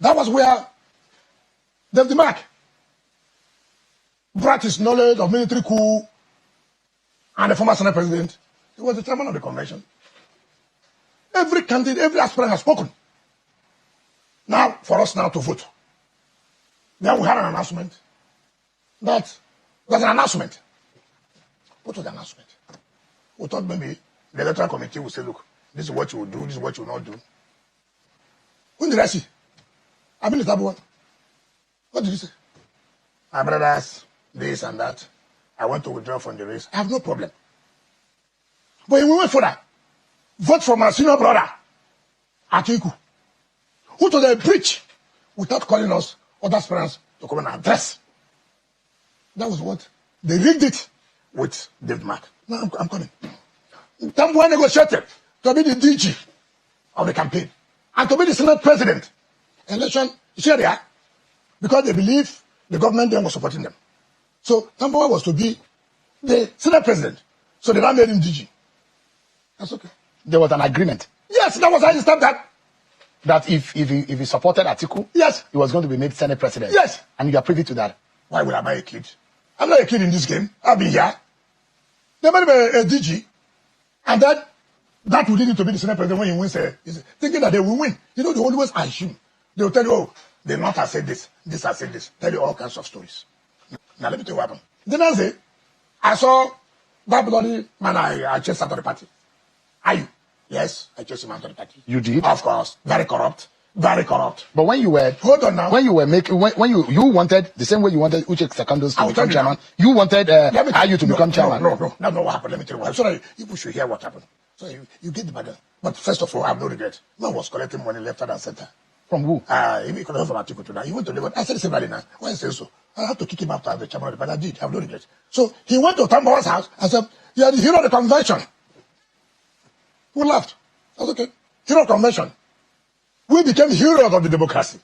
That was where David Mark brought his knowledge of military coup and the former Senate president. He was the chairman of the convention. Every candidate, every aspirant has spoken. Now, for us now to vote. Then we had an announcement. There's an announcement. What was the announcement? We thought maybe the electoral committee would say, look, this is what you will do, this is what you will not do. When did I see? I've been in Tabuan. What did you say? My brothers, this and that. I want to withdraw from the race. I have no problem. But we went for that. Vote for my senior brother, Atiku, who to the breach without calling us other aspirants to come and address. That was what they rigged it with David Mark. Now I'm coming. Tambuwal negotiated to be the DG of the campaign and to be the Senate president. Election, you see there, because they believe the government then was supporting them. So Tambuwal was to be the Senate president. So they now made him DG. That's okay. There was an agreement. Yes, that was how you stopped that. That if he supported Atiku, yes, he was going to be made Senate president. Yes. And you are privy to that. Why would I buy a kid? I'm not a kid in this game. I'll be here. They made me a DG. And then That would need to be the Senate president when he wins, thinking that they will win. You know, they always assume. They will tell you, oh, the North has said this has said this. Tell you all kinds of stories. Now, let me tell you what happened. Then I say, I saw that bloody man I chased out of the party. Are you? Yes, I chased him out of the party. You did? Of course. Very corrupt. Very corrupt. But when you were hold on now, when you were making when you wanted the same way you wanted Uche Secondos to become chairman, you wanted Ayu to become chairman. No, that's not what happened. Let me tell you what. So people should hear what happened. So you get the battle. But first of all, I have no regret. Man was collecting money left and center. From who? He collected from Atiku to now. He went to Lagos. I said severally now. Why I say so? I have to kick him out as the chairman of the party. I did. I have no regret. So he went to Tambawa's house and said, "You are the hero of the convention." We laughed. That's okay. Hero of convention. We became heroes of the democracy.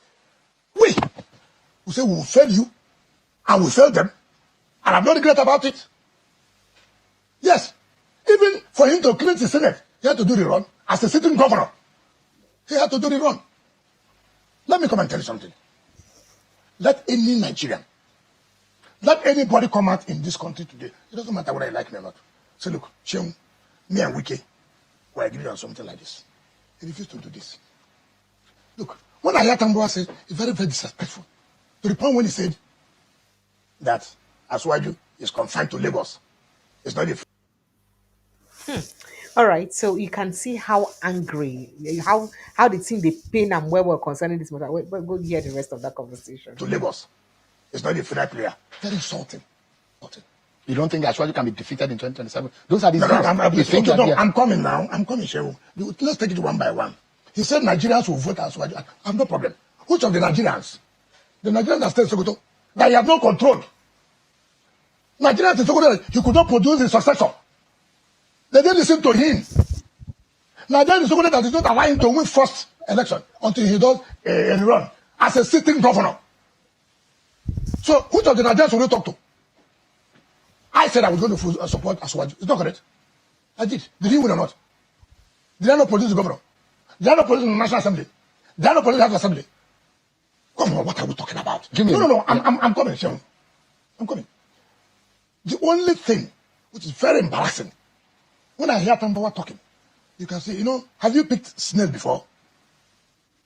We say we will fail you and we fail them. And I'm not regret about it. Yes. Even for him to clean the Senate, he had to do the run. As a sitting governor, he had to do the run. Let me come and tell you something. Let any Nigerian, let anybody come out in this country today. It doesn't matter whether I like me or not. Say, look, Cheung, me and Wike, we're agreeing on something like this. He refused to do this. Look, when I heard Tamboa say, it's very, very disrespectful. To the point when he said that Aswaju is confined to Lagos. It's not a... All right, so you can see how angry, how the thing they pain and well concerning this matter. Wait, go hear the rest of that conversation. To Lagos. It's not a fair player. Very insulting. You don't think Ashwaju can be defeated in 2027? Those are the I'm coming now. I'm coming, Shehu. Let's take it one by one. He said Nigerians will vote as well. I have no problem. Which of the Nigerians? The Nigerians that stay in Sokoto, that he have no control. Nigerians in Sokoto, he could not produce a successor. They didn't listen to him. Nigerians in Sokoto that did not allow him to win first election until he does a run as a sitting governor. So, which of the Nigerians will you talk to? I said I was going to support Aswaju. It's not correct. I did. Did he win or not? Did I not produce the governor? Did I not produce the National Assembly? Did I not produce the House Assembly? Come on, what are we talking about? No. I'm coming, Sean. I'm coming. The only thing which is very embarrassing, when I hear Tambawa talking, you can say, have you picked snail before?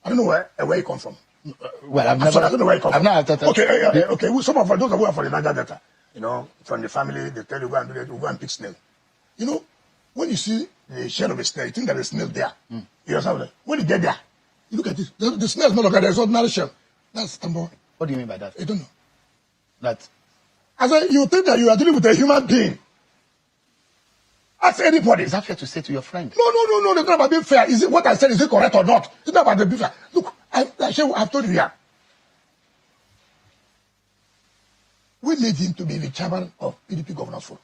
I don't know where you come from. Well, I don't know where you come from. Okay. Some of those who are from the Niger Delta, from the family, they tell you go and do that, go and pick snail. When you see the shell of a snail, you think there is snail there. You understand? When you get there, you look at it. The snail is no longer there. It's ordinary shell. That's Tambawa. What do you mean by that? I don't know. That. I said, you think that you are dealing with a human being. Ask anybody. Is that fair to say to your friend? No. It's not about being fair. Is it what I said? Is it correct or not? It's not about being fair. Look, I've told you here. We need him to be the chairman of PDP Governors Forum.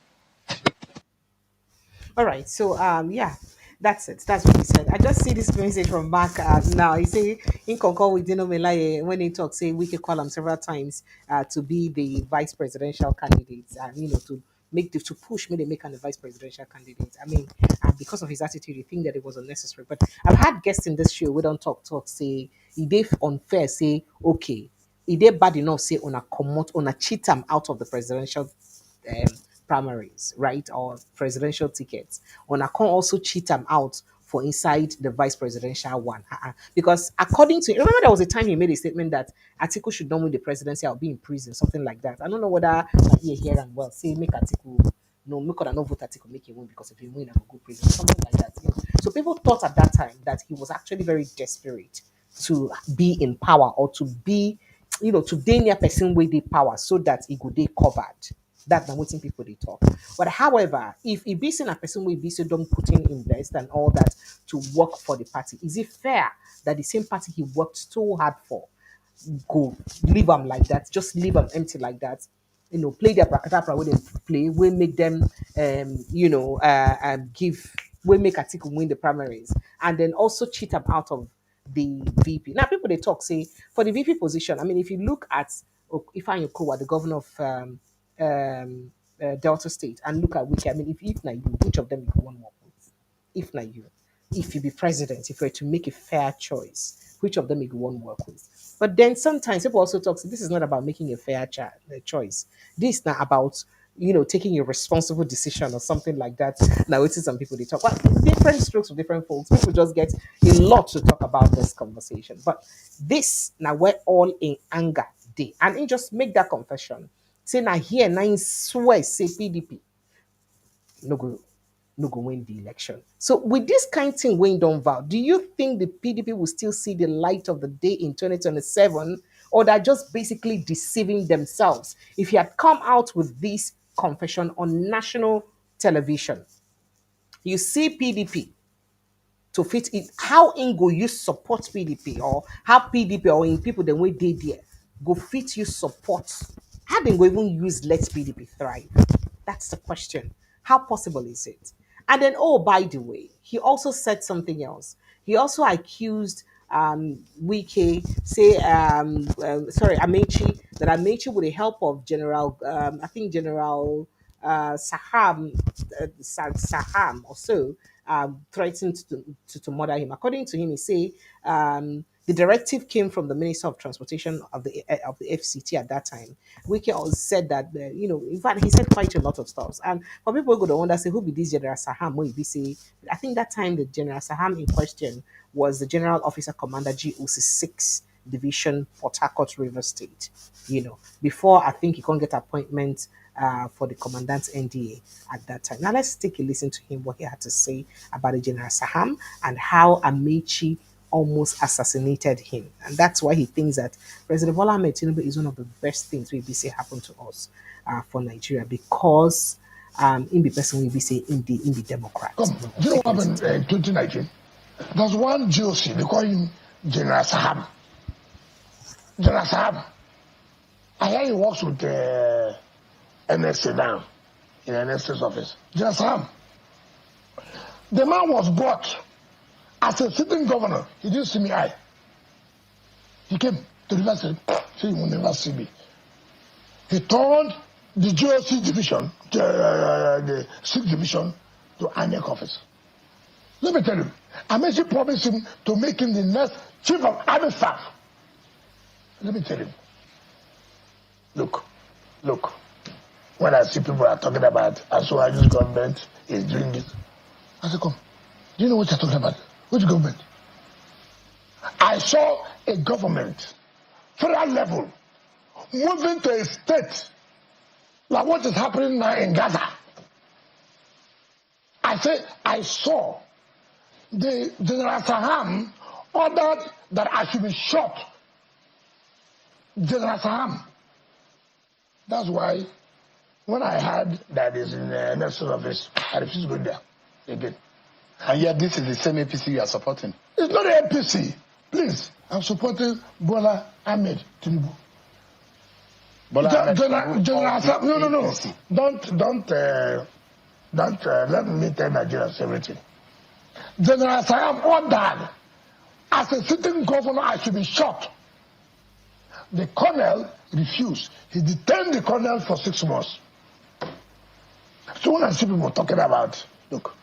All right, so that's it. That's what he said. I just see this message from back now. He say in concord with Dino Melaye when he talks, say we can call him several times to be the vice presidential candidate, and to push me to make him the vice presidential candidate. I mean, because of his attitude, you think that it was unnecessary. But I've had guests in this show. We don't talk say if they unfair, say okay. If they bad enough, say on a cheat them out of the presidential primaries, right, or presidential tickets. Or I can also cheat them out for inside the vice presidential one. Because according to, remember there was a time he made a statement that Atiku should not win the presidency, I'll be in prison, something like that. I don't know whether you hear and well, say make Atiku, no, make no vote Atiku, make him win because if he win, I will go prison, something like that. So people thought at that time that he was actually very desperate to be in power or to be, to gain near person with the power so that he could be covered. That's not what people they talk. But however, if he be seen a person will be so don't put in invest and all that to work for the party, is it fair that the same party he worked so hard for go leave them like that, just leave them empty like that? Play their prakata where they play, we make them give we make Atiku win the primaries and then also cheat them out of the VP. Now people they talk say for the VP position, I mean if you look at Ifeanyi Okowa, the governor of Delta State, and look at which, I mean, if na you, which of them you want more with? If na you, if you be president, if you were to make a fair choice, which of them you want work with? But then sometimes people also talk. This is not about making a fair choice. This is not about taking a responsible decision or something like that. Now, it's some people they talk, but different strokes for different folks. People just get a lot to talk about this conversation. But this now we're all in anger day, and he just make that confession. Say now here now in swear say PDP no go win the election. So with this kind of thing going down, Val, do you think the PDP will still see the light of the day in 2027, or they're just basically deceiving themselves? If you had come out with this confession on national television, you see PDP to fit it. How in go you support PDP, or how PDP or in people the way they there go fit you support? How they go even use let PDP thrive? That's the question. How possible is it? And then, oh, by the way, he also said something else. He also accused Wike, say, Amaechi, that Amaechi, with the help of General, I think General Saham, Saham or so, threatened to murder him. According to him, he say the directive came from the Minister of Transportation of the FCT at that time. Wike also said that in fact he said quite a lot of stuff. And for people who go to wonder, say who be this General Saham? What be say? I think that time the General Saham in question was the General Officer Commander GOC 6 Division, Port Harcourt, River State. Before I think he can't get appointment for the commandant's NDA at that time. Now let's take a listen to him, what he had to say about the General Saham and how Amaechi almost assassinated him. And that's why he thinks that President Bola Tinubu is one of the best things we say happened to us for Nigeria, because in the person we say in the Democrats. Do you know what happened in 2019? There's one GOC, they call him General Saham. General Saham. I hear he works with NSA now, in NSA's office. General Saham. The man was brought as a sitting governor. He didn't see me eye. He came to the university, so he will never see me. He turned the GOC division, the 6th division, to ANEC office. Let me tell you, Amaechi promised him to make him the next chief of army staff. Let me tell you. Look. When I see people are talking about Asuaju's government is doing this, I say, come, do you know what you're talking about? Which government? I saw a government, federal level, moving to a state like what is happening now in Gaza. I saw the General Saham ordered that I should be shot. General Saham. That's why when I heard that is in the next office, I refused to go there again. And yet this is the same APC you are supporting. It's not the APC. Please, I'm supporting Bola Ahmed Tinubu. General Saham. No. Don't let me tell Nigerians everything. General Saham ordered, as a sitting governor, I should be shot. The colonel refused. He detained the colonel for 6 months. So when I see people talking about, look,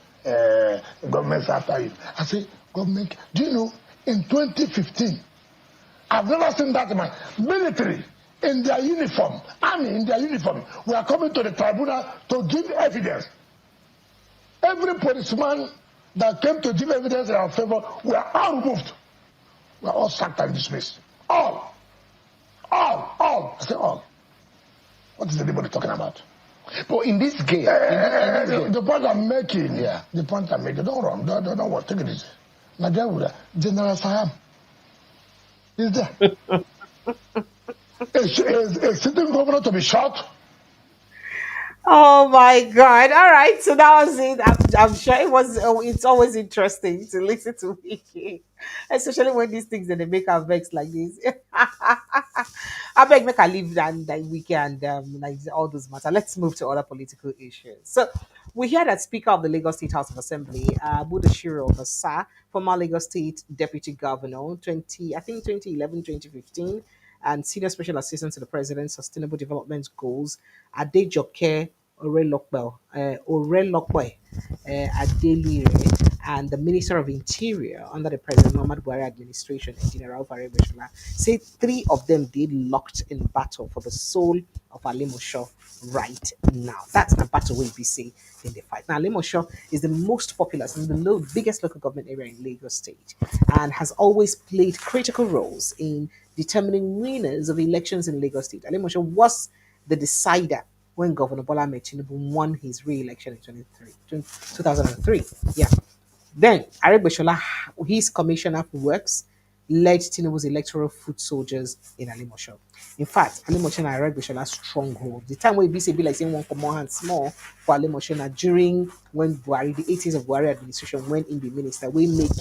government's after you, I say, government, do you know, in 2015, I've never seen that man, military, in their uniform, army in their uniform, we are coming to the tribunal to give evidence. Every policeman that came to give evidence in our favor, we are all removed. We are all sacked and dismissed. All. I say all. What is anybody talking about? But in this game, the point I'm making, don't run, don't worry, take it easy. Nigeria, General Saham is there. a sitting governor to be shot. Oh my God! All right, so that was it. I'm sure it was. It's always interesting to listen to Wiki, especially when these things that they make our vex like this. I beg make I leave that Wiki and like all those matters. Let's move to other political issues. So we hear that Speaker of the Lagos State House of Assembly, Budashiro Basa, former Lagos State Deputy Governor, 2011, 2015, and Senior Special Assistant to the President, Sustainable Development Goals, Adejoke Orelokwe Adelire, and the Minister of Interior under the President Muhammad Buhari administration, General Saham, say three of them did locked in battle for the soul of Alimosho right now. That's the battle we be see in the fight. Now, Alimosho is the most populous and the biggest local government area in Lagos State and has always played critical roles in determining winners of elections in Lagos State. Alimosho was the decider when Governor Bola Tinubu won his re-election in 2003. Yeah. Then Aregbesola, his commissioner for works, led Tinubu's electoral foot soldiers in Alimosho. In fact, Alimosho and Aregbesola's stronghold. The time where BC be like saying one common hand small for Alimosho na during when Buhari, the 80s of Buhari administration, when in the minister, we make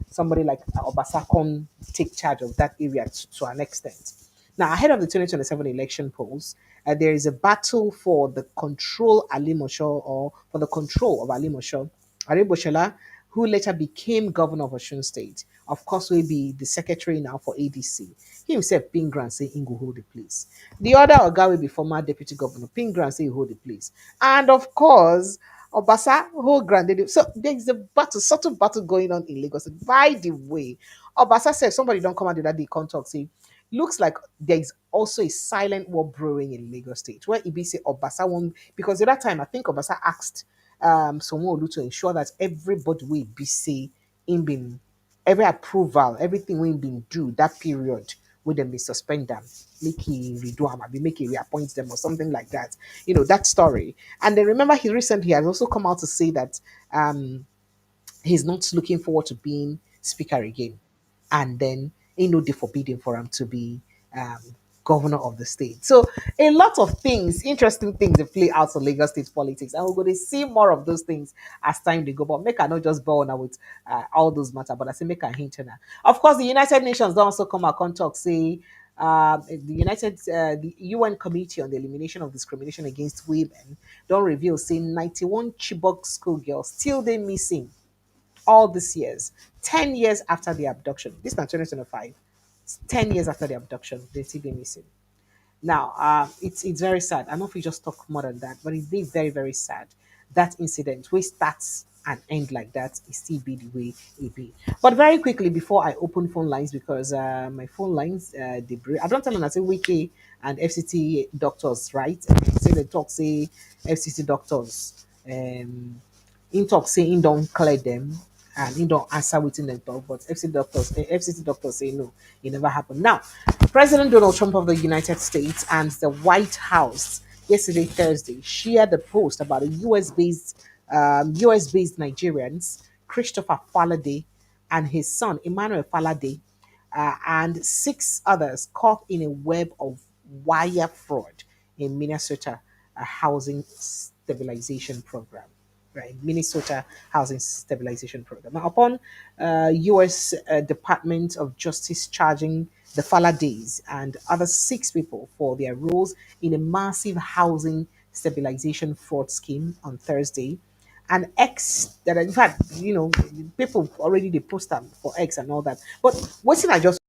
somebody like Obasakon take charge of that area to an extent. Now, ahead of the 2027 election polls, there is a battle for the control Alimosho or for the control of Alimosho. Areboshala, who later became governor of Osun State, of course, will be the secretary now for ADC. He himself, Pingran, say Ingo hold the place. The other Oga will be former deputy governor. Pingran say he hold the place. And of course, Obasa hold granted. So there's a battle, subtle battle going on in Lagos. By the way, Obasa said somebody don't come out that day contact say looks like there is also a silent war brewing in Lagos State where Ibi say Obasa won't because at that time I think Obasa asked Someone to ensure that everybody will be say in being every approval, everything will be do that period with them be suspend them, make he redo them, maybe make he reappoint them or something like that. You know, that story. And then remember he recently has also come out to say that he's not looking forward to being speaker again. And then ain't no day forbidding for him to be um, governor of the state. So a lot of things, interesting things that play out in Lagos state politics. And we're going to see more of those things as time they go. But make I not just bow now with all those matter, but I say make a hint now. Of course, the United Nations don't also come out and talk, say the UN Committee on the Elimination of Discrimination Against Women don't reveal say 91 Chibok schoolgirls still they missing all these years, 10 years after the abduction. This is not 2025. 10 years after the abduction, they still be missing. Now, it's very sad. I don't know if we just talk more than that, but it's very, very sad. That incident, where starts and end like that, is still be the way it be. But very quickly, before I open phone lines, because my phone lines, I don't tell them I say Wiki and FCT doctors, right? Say they talk, say FCT doctors. In talk say in don't clear them and in don't answer within them talk, but FCT doctors say no, it never happened. Now, President Donald Trump of the United States and the White House yesterday, Thursday, shared a post about a US based Nigerians, Christopher Falade and his son, Emmanuel Falade, and six others caught in a web of wire fraud in Minnesota, a housing stabilization program. Right, Minnesota Housing Stabilization Program. Now, upon U.S. Department of Justice charging the Falades and other six people for their roles in a massive housing stabilization fraud scheme on Thursday, an X that in fact, people already they post them for X and all that. But what's I just